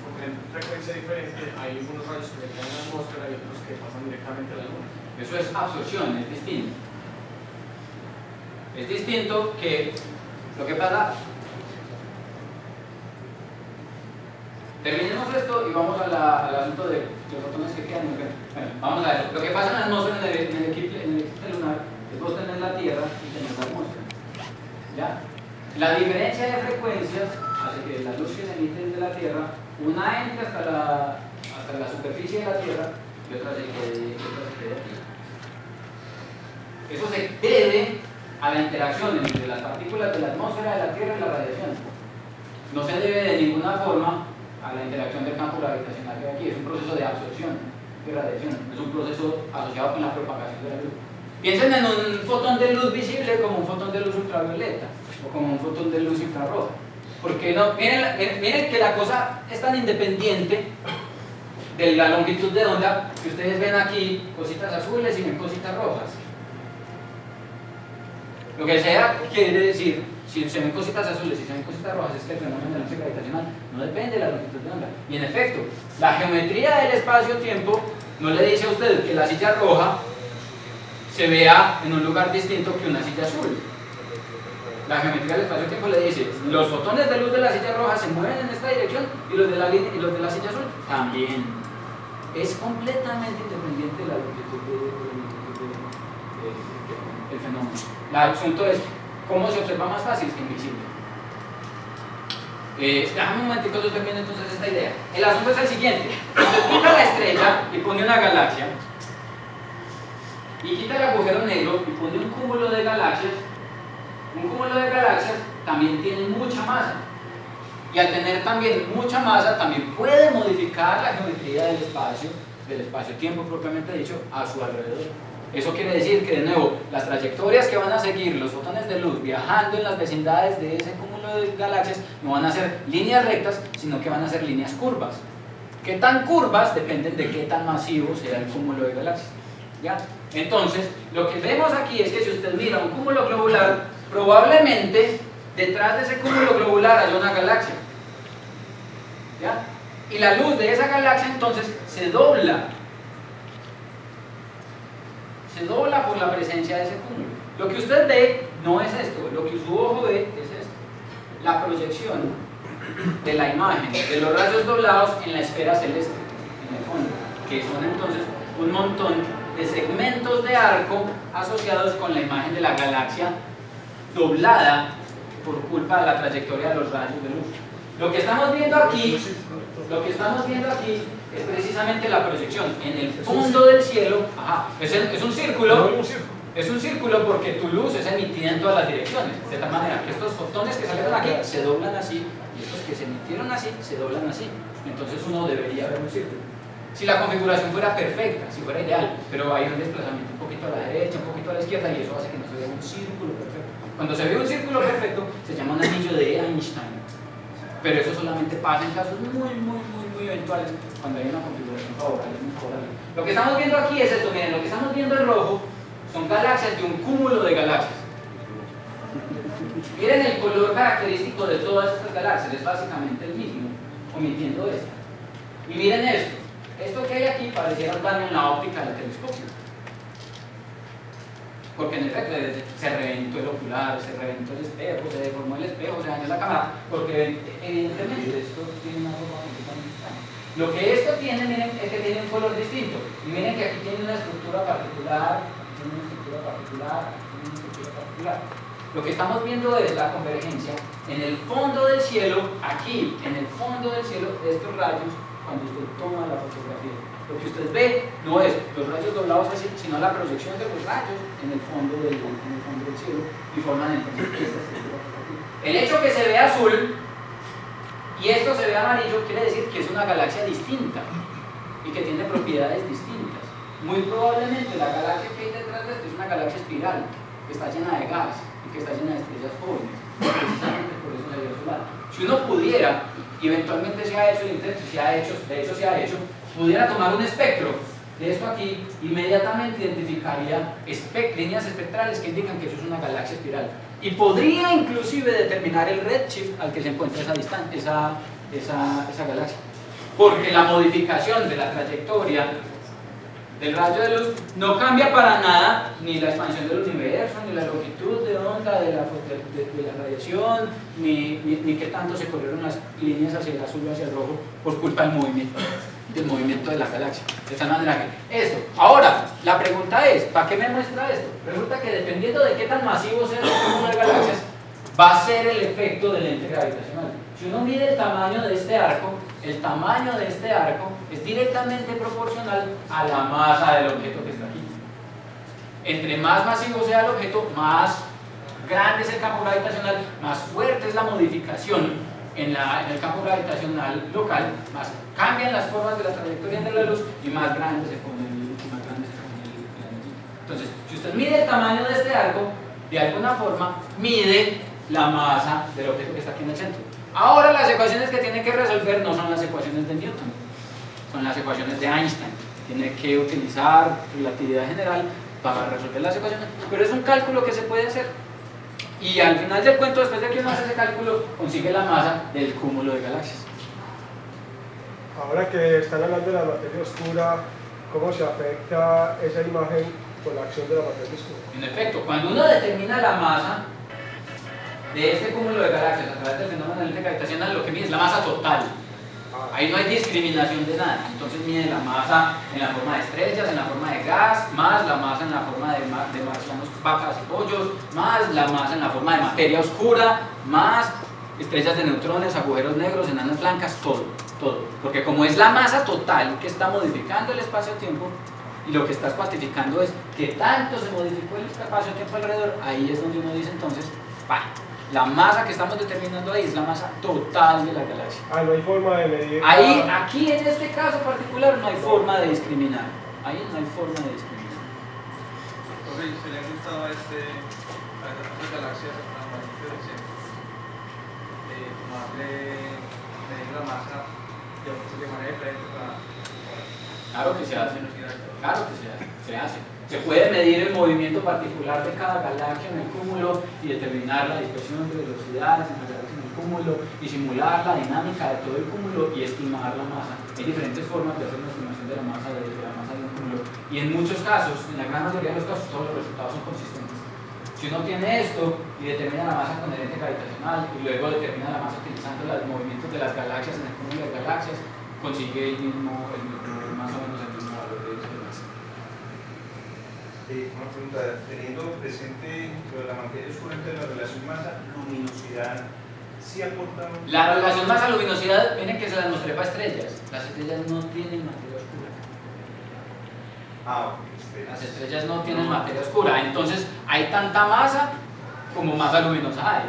[SPEAKER 4] porque en frecuencia diferente hay algunos rayos que le caen a la atmósfera y otros que pasan directamente a la luna.
[SPEAKER 1] Eso es absorción, es distinto. Es distinto que lo que pasa. Terminemos esto y vamos al asunto de los fotones que quedan. Bueno, vamos a eso. Lo que pasa en la atmósfera, en el eclipse lunar, es vos tenés la Tierra y tenés la atmósfera. ¿Ya? La diferencia de frecuencias hace que la luz que se emite desde la Tierra, una entre hasta la superficie de la Tierra y otra se quede aquí. Eso se debe a la interacción entre las partículas de la atmósfera de la Tierra y la radiación. No se debe de ninguna forma a la interacción del campo gravitacional que hay aquí. Es un proceso de absorción de radiación, es un proceso asociado con la propagación de la luz. Piensen en un fotón de luz visible como un fotón de luz ultravioleta o como un fotón de luz infrarroja. Porque no, miren que la cosa es tan independiente de la longitud de onda que ustedes ven aquí cositas azules y ven cositas rojas. Lo que sea quiere decir, si se ven cositas azules y se ven cositas rojas, es que el fenómeno de lente gravitacional no depende de la longitud de onda. Y en efecto, la geometría del espacio-tiempo no le dice a usted que la silla roja se vea en un lugar distinto que una silla azul. La geometría del espacio-tiempo le dice, los fotones de luz de la silla roja se mueven en esta dirección y los de la silla azul también. Es completamente independiente de la longitud del fenómeno. El asunto es cómo se observa más fácil que invisible. Déjame un momentico termino entonces esta idea. El asunto es el siguiente: cuando quita la estrella y pone una galaxia, y quita el agujero negro y pone un cúmulo de galaxias también tiene mucha masa. Y al tener también mucha masa, también puede modificar la geometría del espacio-tiempo propiamente dicho, a su alrededor. Eso quiere decir que, de nuevo, las trayectorias que van a seguir los fotones de luz viajando en las vecindades de ese cúmulo de galaxias no van a ser líneas rectas, sino que van a ser líneas curvas. ¿Qué tan curvas? Dependen de qué tan masivo sea el cúmulo de galaxias. ¿Ya? Entonces, lo que vemos aquí es que si usted mira un cúmulo globular, probablemente detrás de ese cúmulo globular haya una galaxia. ¿Ya? Y la luz de esa galaxia entonces se dobla por la presencia de ese cúmulo. Lo que usted ve no es esto, lo que su ojo ve es esto: la proyección de la imagen de los rayos doblados en la esfera celeste, en el fondo, que son entonces un montón de segmentos de arco asociados con la imagen de la galaxia doblada por culpa de la trayectoria de los rayos de luz. Lo que estamos viendo aquí es precisamente la proyección en el fondo del cielo. Es un círculo porque tu luz es emitida en todas las direcciones, de tal manera que estos fotones que salieron aquí se doblan así y estos que se emitieron así se doblan así. Entonces uno debería ver un círculo si la configuración fuera perfecta, si fuera ideal, pero hay un desplazamiento un poquito a la derecha, un poquito a la izquierda, y eso hace que no se vea un círculo perfecto. Cuando se ve un círculo perfecto se llama un anillo de Einstein, pero eso solamente pasa en casos muy eventuales, cuando hay una configuración favorable. Lo que estamos viendo aquí es esto. Miren, lo que estamos viendo en rojo son galaxias de un cúmulo de galaxias. Miren el color característico de todas estas galaxias, es básicamente el mismo, omitiendo esta. Y miren esto que hay aquí pareciera un daño en la óptica del telescopio, porque en efecto se reventó el ocular, se reventó el espejo, se deformó el espejo, se dañó la cámara, porque evidentemente esto tiene una forma completamente extraña. Lo que esto tiene, miren, es que tiene un color distinto, y miren que aquí tiene una estructura particular, aquí tiene una estructura particular, aquí tiene una estructura particular. Lo que estamos viendo es la convergencia en el fondo del cielo, aquí, en el fondo del cielo, de estos rayos cuando usted toma la fotografía. Lo que usted ve no es los rayos doblados así, sino la proyección de los rayos en el fondo del cielo y forman entonces esta estructura. El hecho que se ve azul y esto se ve amarillo quiere decir que es una galaxia distinta y que tiene propiedades distintas. Muy probablemente la galaxia que hay detrás de esto es una galaxia espiral que está llena de gas y que está llena de estrellas jóvenes, precisamente por eso la luz solar. Si uno pudiera, y eventualmente se ha hecho el intento, de hecho se ha hecho, pudiera tomar un espectro de esto aquí, inmediatamente identificaría líneas espectrales que indican que eso es una galaxia espiral. Y podría inclusive determinar el redshift al que se encuentra esa galaxia. Porque la modificación de la trayectoria del rayo de luz no cambia para nada ni la expansión del universo, ni la longitud de onda de la radiación, ni qué tanto se corrieron las líneas hacia el azul o hacia el rojo por culpa del movimiento de la galaxia. De tal manera que esto. Ahora, la pregunta es, ¿para qué me muestra esto? Resulta que dependiendo de qué tan masivo sea el cúmulo de galaxias, va a ser el efecto del ente gravitacional. Si uno mide el tamaño de este arco, el tamaño de este arco es directamente proporcional a la masa del objeto que está aquí. Entre más masivo sea el objeto, más grande es el campo gravitacional, más fuerte es la modificación en el campo gravitacional local, más cambian las formas de la trayectoria de la luz y más grande se pone el anillo. Entonces, si usted mide el tamaño de este arco, de alguna forma mide la masa del objeto que está aquí en el centro. Ahora las ecuaciones que tiene que resolver no son las ecuaciones de Newton, son las ecuaciones de Einstein. Tiene que utilizar relatividad general para resolver las ecuaciones, pero es un cálculo que se puede hacer. Y al final del cuento, después de que uno hace ese cálculo, consigue la masa del cúmulo de galaxias.
[SPEAKER 5] Ahora que están hablando de la materia oscura, ¿cómo se afecta esa imagen con la acción de la materia oscura?
[SPEAKER 1] En efecto, cuando uno determina la masa de este cúmulo de galaxias a través del fenómeno del ente gravitacional, lo que mide es la masa total. Ahí no hay discriminación de nada. Entonces mide la masa en la forma de estrellas, en la forma de gas, más la masa en la forma de marcianos, vacas y pollos, más la masa en la forma de materia oscura, más estrellas de neutrones, agujeros negros, enanas blancas, todo. Porque como es la masa total que está modificando el espacio-tiempo, y lo que estás cuantificando es que tanto se modificó el espacio-tiempo alrededor, ahí es donde uno dice entonces, la masa que estamos determinando ahí es la masa total de la galaxia.
[SPEAKER 5] No hay forma de medir.
[SPEAKER 1] Ahí, aquí en este caso particular no hay forma de discriminar. Ahí no hay forma de discriminar.
[SPEAKER 3] Oye, ¿se le ha gustado a estas galaxias amarillas medir la masa de manera diferente para...
[SPEAKER 1] Claro que se hace. Claro que se hace. Se puede medir el movimiento particular de cada galaxia en el cúmulo y determinar la dispersión de velocidades en la galaxia en el cúmulo y simular la dinámica de todo el cúmulo y estimar la masa. Hay diferentes formas de hacer una estimación de la masa de un cúmulo y en muchos casos, en la gran mayoría de los casos, todos los resultados son consistentes. Si uno tiene esto y determina la masa con el ente gravitacional y luego determina la masa utilizando los movimientos de las galaxias en el cúmulo de galaxias, consigue más o menos el mismo valor de esa masa.
[SPEAKER 8] Una pregunta, teniendo presente lo de la materia oscura entre la relación masa-luminosidad, ¿sí aporta?
[SPEAKER 1] La relación masa-luminosidad, miren que se las mostré para estrellas. Las estrellas no tienen materia oscura.
[SPEAKER 8] Ok.
[SPEAKER 1] Las estrellas no tienen materia oscura, entonces hay tanta masa como masa luminosa hay.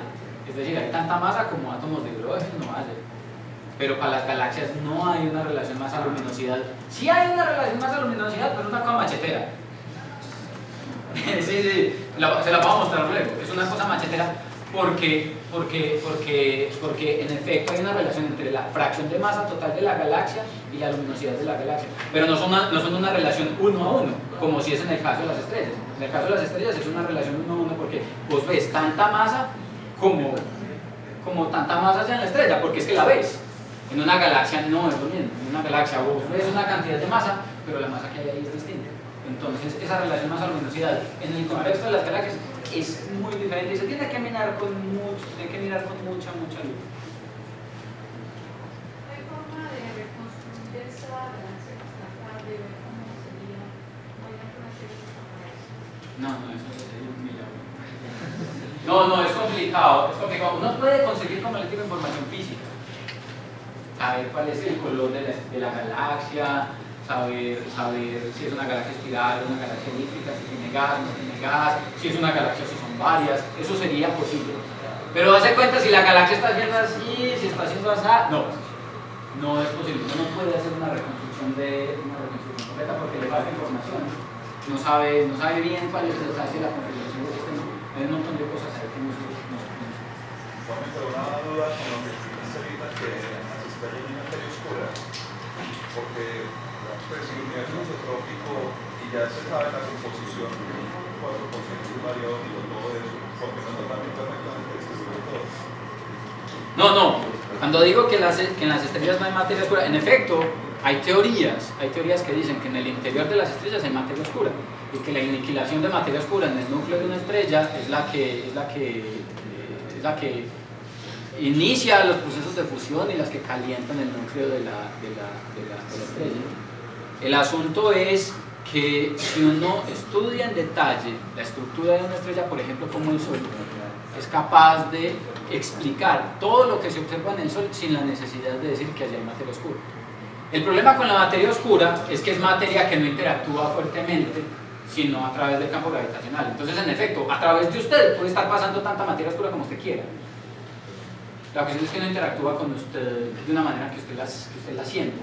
[SPEAKER 1] Es decir, hay tanta masa como átomos de hidrógeno hay. Pero para las galaxias no hay una relación masa-luminosidad. Sí hay una relación masa-luminosidad, pero es una cosa machetera. Sí, se la puedo mostrar luego. Es una cosa machetera porque en efecto hay una relación entre la fracción de masa total de la galaxia y la luminosidad de la galaxia. Pero no son una relación 1 a 1, como si es en el caso de las estrellas. En el caso de las estrellas es una relación 1 a 1 porque vos ves tanta masa como tanta masa hacia en la estrella, porque es que la ves. En una galaxia no es lo mismo. En una galaxia vos ves una cantidad de masa, pero la masa que hay ahí es distinta. Entonces, esa relación masa-luminosidad en el contexto de las galaxias es muy diferente y se tiene que mirar con mucha luz.
[SPEAKER 9] ¿Hay forma de reconstruir esa galaxia que está acá, de ver cómo sería? ¿No hay alguna técnica para eso?
[SPEAKER 1] No, eso sería un milagro. No, es complicado. Uno puede conseguir como le digo información física. saber cuál es el color de la galaxia, saber si es una galaxia espiral, una galaxia elíptica, si tiene gas, no tiene gas, si es una galaxia, si son varias, eso sería posible. Pero hace cuenta si la galaxia está haciendo así, si está haciendo así, no es posible. Uno no puede hacer una reconstrucción completa porque le falta información. No sabe bien cuál es el detalle de la configuración del sistema. Hay un montón de cosas ahí que no sabemos.
[SPEAKER 3] Una duda con lo que dijiste ahorita que las estrellas de materia oscura, porque si el universo es isotrópico y ya se sabe la composición, 4% variónico, todo eso, porque no totalmente perfectamente distribuido todo.
[SPEAKER 1] No. Cuando digo que en las estrellas no hay materia oscura, en efecto, hay teorías que dicen que en el interior de las estrellas hay materia oscura y que la aniquilación de materia oscura en el núcleo de una estrella es la que inicia los procesos de fusión y las que calientan el núcleo de la estrella. El asunto es que si uno estudia en detalle la estructura de una estrella, por ejemplo como el Sol, es capaz de explicar todo lo que se observa en el Sol sin la necesidad de decir que allí hay materia oscura. El problema con la materia oscura es que es materia que no interactúa fuertemente, sino a través del campo gravitacional. Entonces, en efecto, a través de usted puede estar pasando tanta materia oscura como usted quiera. La cuestión es que no interactúa con usted de una manera que usted la sienta.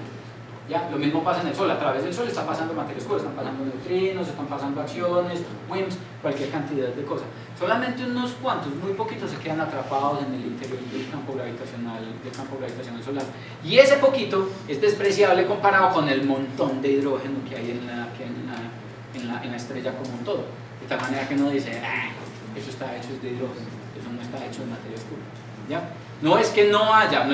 [SPEAKER 1] ¿Ya? Lo mismo pasa en el Sol, a través del Sol está pasando materia oscura, están pasando neutrinos, están pasando acciones, WIMPs, cualquier cantidad de cosas. Solamente unos cuantos, muy poquitos, se quedan atrapados en el interior del campo gravitacional solar. Y ese poquito es despreciable comparado con el montón de hidrógeno que hay en la estrella como un todo. De tal manera que uno dice, eso está hecho de hidrógeno, eso no está hecho de materia oscura. ¿Ya? No es que no haya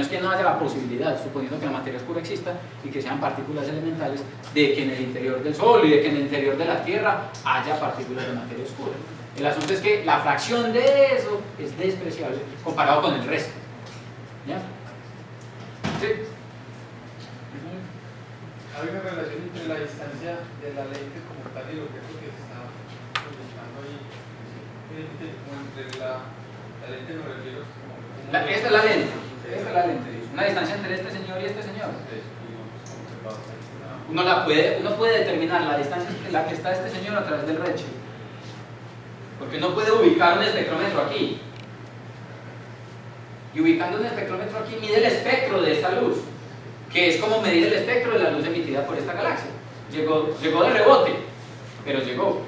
[SPEAKER 1] la posibilidad, suponiendo que la materia oscura exista y que sean partículas elementales, de que en el interior del Sol y de que en el interior de la Tierra haya partículas de materia oscura. El asunto es que la fracción de eso es despreciable comparado con el resto. ¿Ya? ¿Sí?
[SPEAKER 10] Hay una relación entre la distancia de la lente como tal y el objeto que se está proyectando ahí. Como entre la lente me refiero como...
[SPEAKER 1] Esta es la lente. Una distancia entre este señor y este señor. Uno puede determinar la distancia en la que está este señor a través del redshift. Porque uno puede ubicar un espectrómetro aquí. Y ubicando un espectrómetro aquí mide el espectro de esta luz, que es como medir el espectro de la luz emitida por esta galaxia. Llegó de rebote, pero llegó.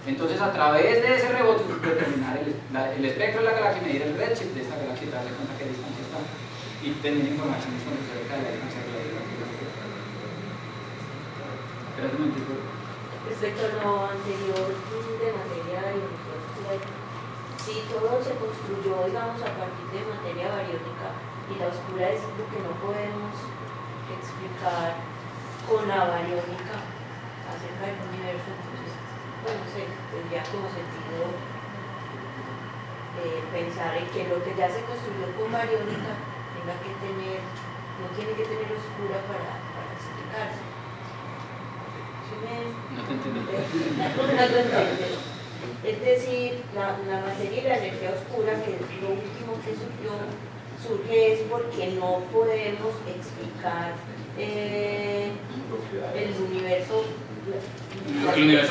[SPEAKER 1] Entonces, a través de ese rebote, se puede determinar el espectro de la galaxia y medir el redshift de esta galaxia y darle cuenta qué distancia está y tener información sobre la distancia relativa. Espera un momentito.
[SPEAKER 6] Respecto a lo anterior de materia bariónica oscura, si todo se construyó, digamos, a partir de materia bariónica y la oscura es lo que no podemos explicar con la bariónica acerca del universo, entonces, bueno, tendría como sentido pensar en que lo que ya se construyó con bariónica no tiene que tener oscura para explicarse.
[SPEAKER 1] No te entendí.
[SPEAKER 6] Es decir, la materia y la energía oscura, que lo último que surge es porque no podemos explicar el universo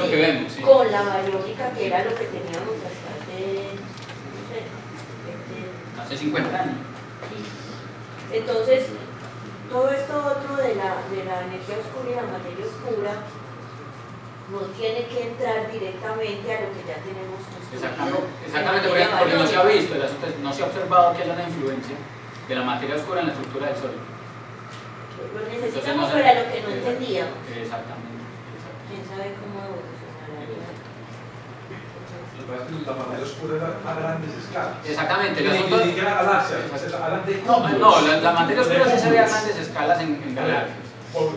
[SPEAKER 1] que vemos, sí.
[SPEAKER 6] Con la bariónica, que era lo que teníamos hasta
[SPEAKER 1] hace 50 años.
[SPEAKER 6] Sí. Entonces, todo esto otro de la energía oscura y la materia oscura no tiene que entrar directamente a lo que ya tenemos construido.
[SPEAKER 1] Exactamente, porque no se ha visto, no se ha observado que haya una influencia de la materia oscura en la estructura del Sol.
[SPEAKER 6] Lo necesitamos para lo que no entendíamos.
[SPEAKER 1] Exactamente.
[SPEAKER 6] ¿Quién sabe cómo evolucionaría?
[SPEAKER 2] La materia oscura era a grandes escalas.
[SPEAKER 1] Exactamente.
[SPEAKER 2] Ni siquiera galaxias.
[SPEAKER 1] No, la materia oscura sí se ve a grandes escalas en galaxias.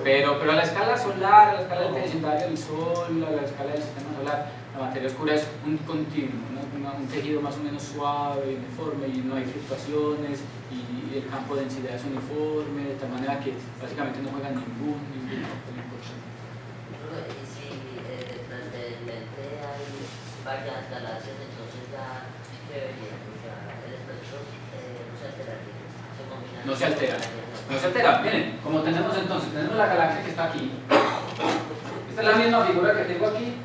[SPEAKER 1] Pero a la escala solar, a la escala del vecindario del Sol, a la escala del sistema solar, la materia oscura es un continuo, un tejido más o menos suave, uniforme, y no hay fluctuaciones, y el campo de densidad es uniforme, de tal manera que básicamente no juega ningún papel importante.
[SPEAKER 6] Y si detrás del lente hay varias galaxias, entonces ya debería, el espectro no se alteraría. O
[SPEAKER 1] No se altera. No se altera. Miren, como tenemos entonces, tenemos la galaxia que está aquí. Esta es la misma figura que tengo aquí,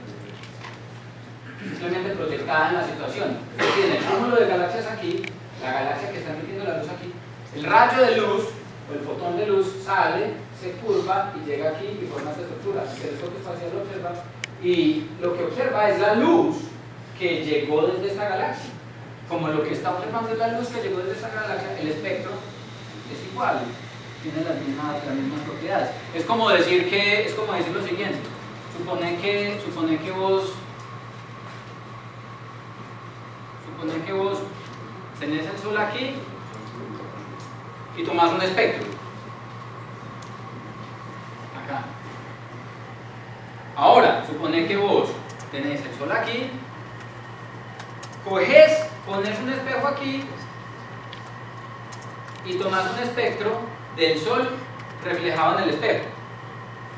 [SPEAKER 1] simplemente proyectada en la situación. Tiene el cúmulo de galaxias aquí, la galaxia que está emitiendo la luz aquí. El rayo de luz, o el fotón de luz, sale, se curva y llega aquí y forma esta estructura. El telescopio espacial lo observa y lo que observa es la luz que llegó desde esta galaxia. Como lo que está observando es la luz que llegó desde esta galaxia, el espectro es igual, tiene las mismas propiedades. Es como decir lo siguiente: supone que vos tenés el sol aquí y tomás un espectro acá. Ahora, supone que vos tenés el sol aquí, pones un espejo aquí y tomás un espectro del sol reflejado en el espejo.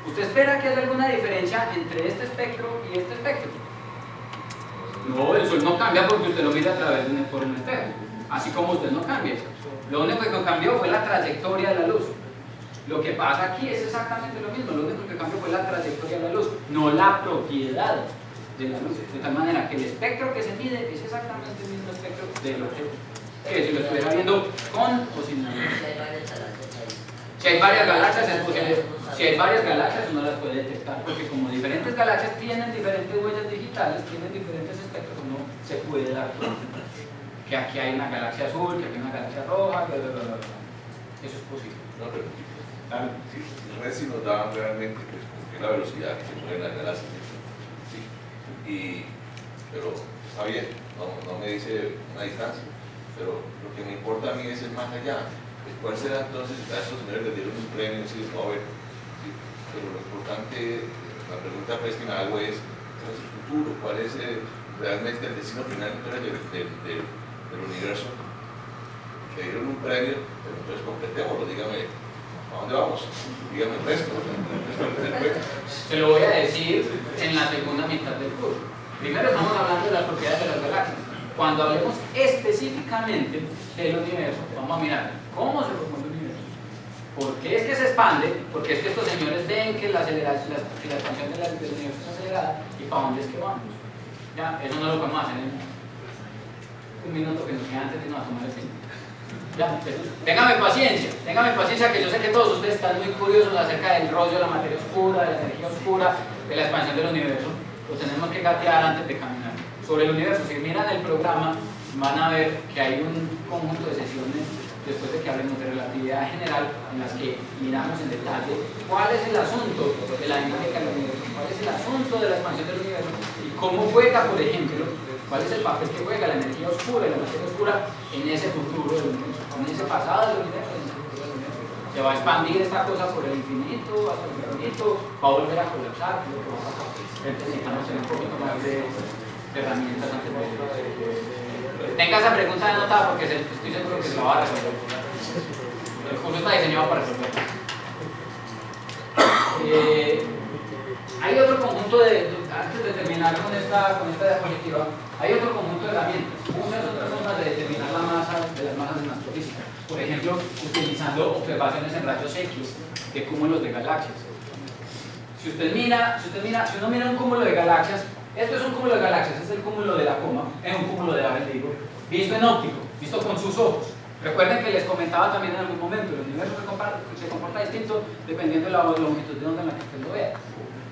[SPEAKER 1] ¿Usted espera que haya alguna diferencia entre este espectro y este espectro? No, el sol no cambia porque usted lo mira a través por un espejo, así como usted no cambia. Lo único que cambió fue la trayectoria de la luz. Lo que pasa aquí es exactamente lo mismo, lo único que cambió fue la trayectoria de la luz, no la propiedad de la luz. De tal manera que el espectro que se mide es exactamente el mismo espectro del objeto, que si lo estuviera viendo con o sin la luz. Si hay varias galaxias es posible. Si hay varias galaxias uno las puede detectar, porque como diferentes galaxias tienen diferentes huellas digitales, tienen diferentes espectros, uno se puede dar cuenta que aquí hay una galaxia azul, que aquí hay una galaxia roja, bla, bla, bla, bla. Eso es posible.
[SPEAKER 3] No, pero
[SPEAKER 1] Claro.
[SPEAKER 3] sí, no es si nos daban realmente pues, porque la velocidad que se mueven las galaxias. Sí. Pero está bien, no me dice una distancia, pero lo que me importa a mí es el más allá. ¿Cuál será entonces? A estos señores les dieron un premio, sí, Nobel, sí, pero lo importante, la pregunta pues que me hago es, ¿cuál es el futuro? ¿Cuál es realmente el destino final del universo? Le dieron un premio, pero entonces completémoslo, dígame, ¿a dónde vamos? Dígame el resto del premio.
[SPEAKER 1] Se lo voy a decir en la segunda mitad del curso. Primero estamos hablando de las propiedades de las galaxias. Cuando hablemos específicamente del universo, vamos a mirar cómo se forma el universo, por qué es que se expande, porque es que estos señores ven que la expansión del universo es acelerada y para dónde es que vamos. Ya, eso no lo podemos hacer en un minuto que nos queda antes de irnos a tomar el tiempo. Ya, téngame paciencia, que yo sé que todos ustedes están muy curiosos acerca del rollo de la materia oscura, de la energía oscura, de la expansión del universo. Lo tenemos que gatear antes de caminar. Sobre el universo, si miran el programa, van a ver que hay un conjunto de sesiones después de que hablemos de relatividad general, en las que miramos en detalle cuál es el asunto de la dinámica del universo, cuál es el asunto de la expansión del universo y cómo juega, por ejemplo, cuál es el papel que juega la energía oscura y la materia oscura en ese futuro del universo, en ese pasado del universo, en ese futuro del universo. Se va a expandir esta cosa por el infinito, hasta el infinito, va a volver a colapsar, lo que va a pasar. Necesitamos tener un poquito más de herramientas antes de... Tenga esa pregunta anotada porque estoy seguro que se la va a resolver. El curso está diseñado para resolver. Hay otro conjunto antes de terminar con esta diapositiva, hay otro conjunto de herramientas, muchas otras formas de determinar la masa de las masas en astrofísica. Por ejemplo, utilizando observaciones en rayos X de cúmulos de galaxias. Si uno mira un cúmulo de galaxias, esto es un cúmulo de galaxias, es el cúmulo de la coma, es un cúmulo de Abel, digo, visto en óptico, visto con sus ojos. Recuerden que les comentaba también en algún momento, el universo se comporta distinto dependiendo de la longitud de onda en la que usted lo vea.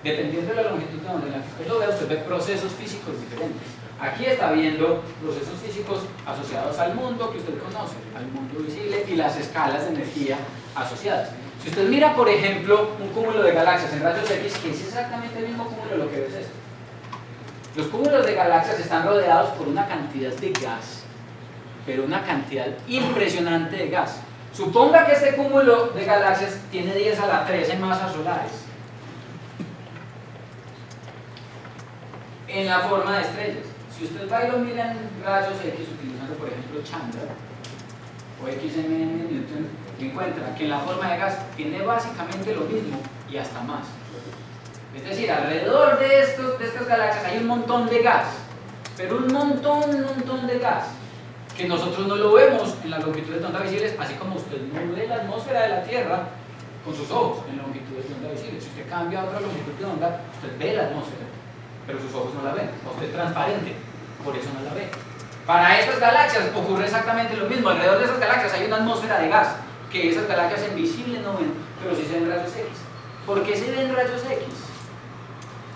[SPEAKER 1] Dependiendo de la longitud de onda en la que usted lo vea, usted ve procesos físicos diferentes. Aquí está viendo procesos físicos asociados al mundo que usted conoce, al mundo visible y las escalas de energía asociadas. Si usted mira, por ejemplo, un cúmulo de galaxias en rayos X, que es exactamente el mismo cúmulo de lo que ves esto. Los cúmulos de galaxias están rodeados por una cantidad de gas, pero una cantidad impresionante de gas. Suponga que este cúmulo de galaxias tiene 10 a la 13 masas solares en la forma de estrellas. Si usted va y lo mira en rayos X utilizando por ejemplo Chandra o XMM Newton, encuentra que en la forma de gas tiene básicamente lo mismo y hasta más. Es decir, alrededor de estas galaxias hay un montón de gas, pero un montón de gas. que nosotros no lo vemos en las longitudes de onda visibles, así como usted no ve la atmósfera de la Tierra con sus ojos en longitudes de onda visibles. Si usted cambia a otra longitud de onda, usted ve la atmósfera, pero sus ojos no la ven. Usted es transparente, por eso no la ve. Para estas galaxias ocurre exactamente lo mismo. Alrededor de esas galaxias hay una atmósfera de gas, que esas galaxias en visible no ven, pero sí se ven rayos X. ¿Por qué se ven rayos X?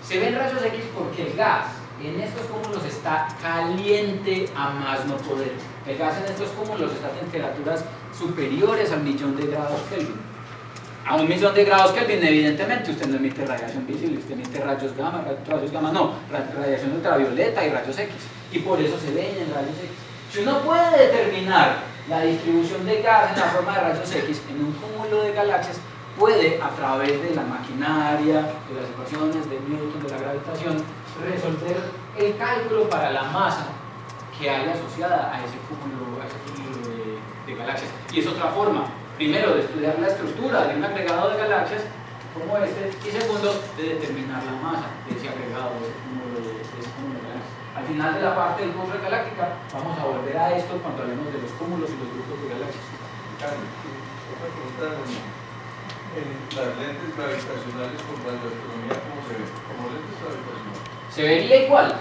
[SPEAKER 1] Se ven rayos X porque el gas en estos cúmulos está caliente a más no poder. El gas en estos cúmulos está a temperaturas superiores al 1.000.000 de grados Kelvin. A 1.000.000 de grados Kelvin, evidentemente, usted no emite radiación visible, usted emite radiación ultravioleta y rayos X. Y por eso se ven en rayos X. Si uno puede determinar la distribución de gas en la forma de rayos X en un cúmulo de galaxias, puede, a través de la maquinaria, de las ecuaciones de Newton, de la gravitación, resolver el cálculo para la masa que hay asociada a ese cúmulo de galaxias. Y es otra forma, primero, de estudiar la estructura de un agregado de galaxias como este, y segundo, de determinar la masa de ese agregado, de ese cúmulo de galaxias. Al final de la parte del curso de galáctica, vamos a volver a esto cuando hablemos de los cúmulos y los grupos de galaxias.
[SPEAKER 3] Carlos, otra pregunta. En las lentes gravitacionales con radioastronomía, ¿cómo se ve? ¿Como lentes gravitacionales?
[SPEAKER 1] Se vería igual.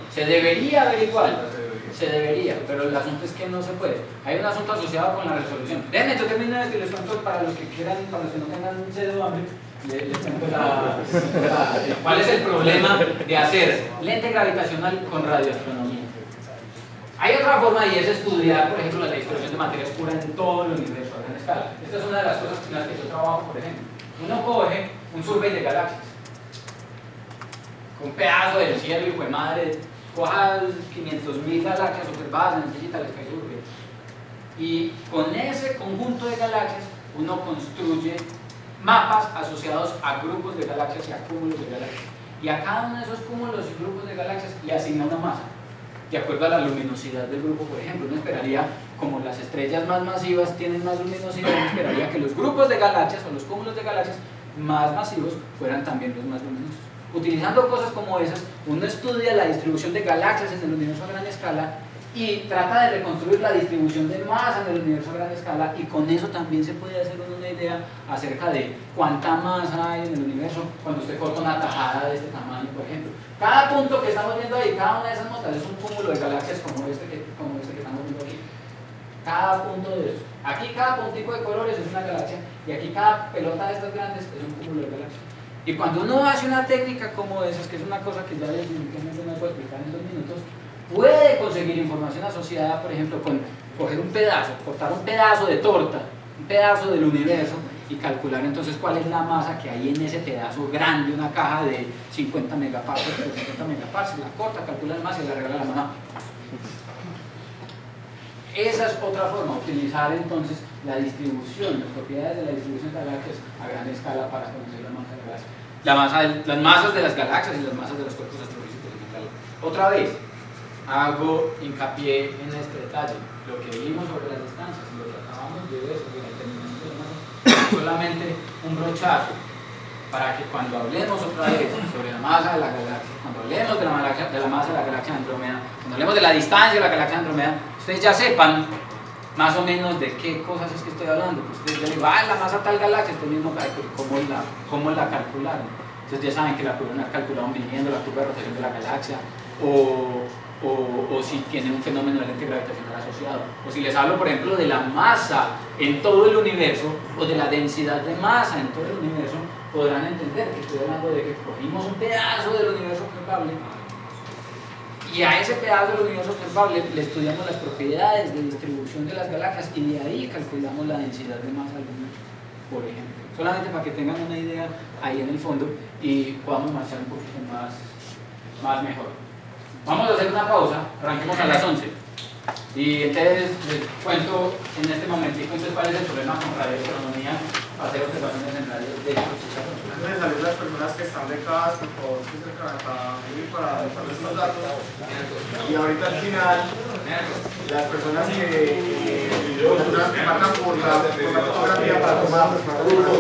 [SPEAKER 1] Se debería ver igual. Se debería, pero el asunto es que no se puede. Hay un asunto asociado con la resolución. Déjenme, yo termino esto y les cuento para los que quieran, para los que no tengan sed o hambre, les cuento cuál es el problema de hacer lente gravitacional con radioastronomía. Hay otra forma y es estudiar, por ejemplo, la dispersión de materia oscura en todo el universo a gran escala. Esta es una de las cosas en las que yo trabajo, por ejemplo. Uno coge un survey de galaxias, con un pedazo del cielo, hijo de madre, coja 500.000 galaxias observadas en el Digital Sky Survey. Y con ese conjunto de galaxias, uno construye mapas asociados a grupos de galaxias y a cúmulos de galaxias. Y a cada uno de esos cúmulos y grupos de galaxias le asigna una masa, de acuerdo a la luminosidad del grupo. Por ejemplo, uno esperaría, como las estrellas más masivas tienen más luminosidad, uno esperaría que los grupos de galaxias o los cúmulos de galaxias más masivos fueran también los más luminosos. Utilizando cosas como esas, uno estudia la distribución de galaxias en el universo a gran escala y trata de reconstruir la distribución de masa en el universo a gran escala, y con eso también se puede hacer una idea acerca de cuánta masa hay en el universo cuando usted corta una tajada de este tamaño, por ejemplo. Cada punto que estamos viendo ahí, cada una de esas notas es un cúmulo de galaxias como este que estamos viendo aquí. Cada punto de esos. Aquí cada puntico de colores es una galaxia, y aquí cada pelota de estas grandes es un cúmulo de galaxias. Y cuando uno hace una técnica como esas, que es una cosa que ya definitivamente no puedo explicar en 2 minutos, puede conseguir información asociada, por ejemplo, con coger un pedazo, cortar un pedazo de torta, un pedazo del universo, y calcular entonces cuál es la masa que hay en ese pedazo grande, una caja de 50 megaparsecs por 50 megaparsecs, la corta, calcula la masa y la regala a la mano. Esa es otra forma, utilizar entonces la distribución, las propiedades de la distribución de galaxias a gran escala para conocer la masa de las galaxias. Las masas de las galaxias y las masas de los cuerpos astrofísicos en general. Otra vez, hago hincapié en este detalle. Lo que vimos sobre las distancias y lo que acabamos de ver sobre la determinación de la masa es solamente un brochazo para que cuando hablemos otra vez sobre la masa de la galaxia, cuando hablemos de la masa de la galaxia de Andrómeda, cuando hablemos de la distancia de la galaxia de Andrómeda, ustedes ya sepan más o menos de qué cosas es que estoy hablando. Pues ustedes ya digan, la masa tal galaxia, ustedes mismos cómo la calcularon. Entonces ya saben que la pudieron haber calculado midiendo la curva de rotación de la galaxia, o si tiene un fenómeno de lente gravitacional asociado, o si les hablo, por ejemplo, de la masa en todo el universo, o de la densidad de masa en todo el universo, podrán entender que estoy hablando de que cogimos un pedazo del universo observable, y a ese pedazo del universo observable le estudiamos las propiedades de distribución de las galaxias, y de ahí calculamos la densidad de masa del universo, por ejemplo. Solamente para que tengan una idea ahí en el fondo y podamos marchar un poquito más mejor. Vamos a hacer una pausa, arranquemos a las 11. Y entonces les cuento en este momentico cuál es el problema con radioastronomía para hacer observaciones en radio de
[SPEAKER 4] Entonces, salir las personas que están becadas, por favor, que se para dejarles estos datos. Y ahorita al final, las personas que faltan por la fotografía para tomar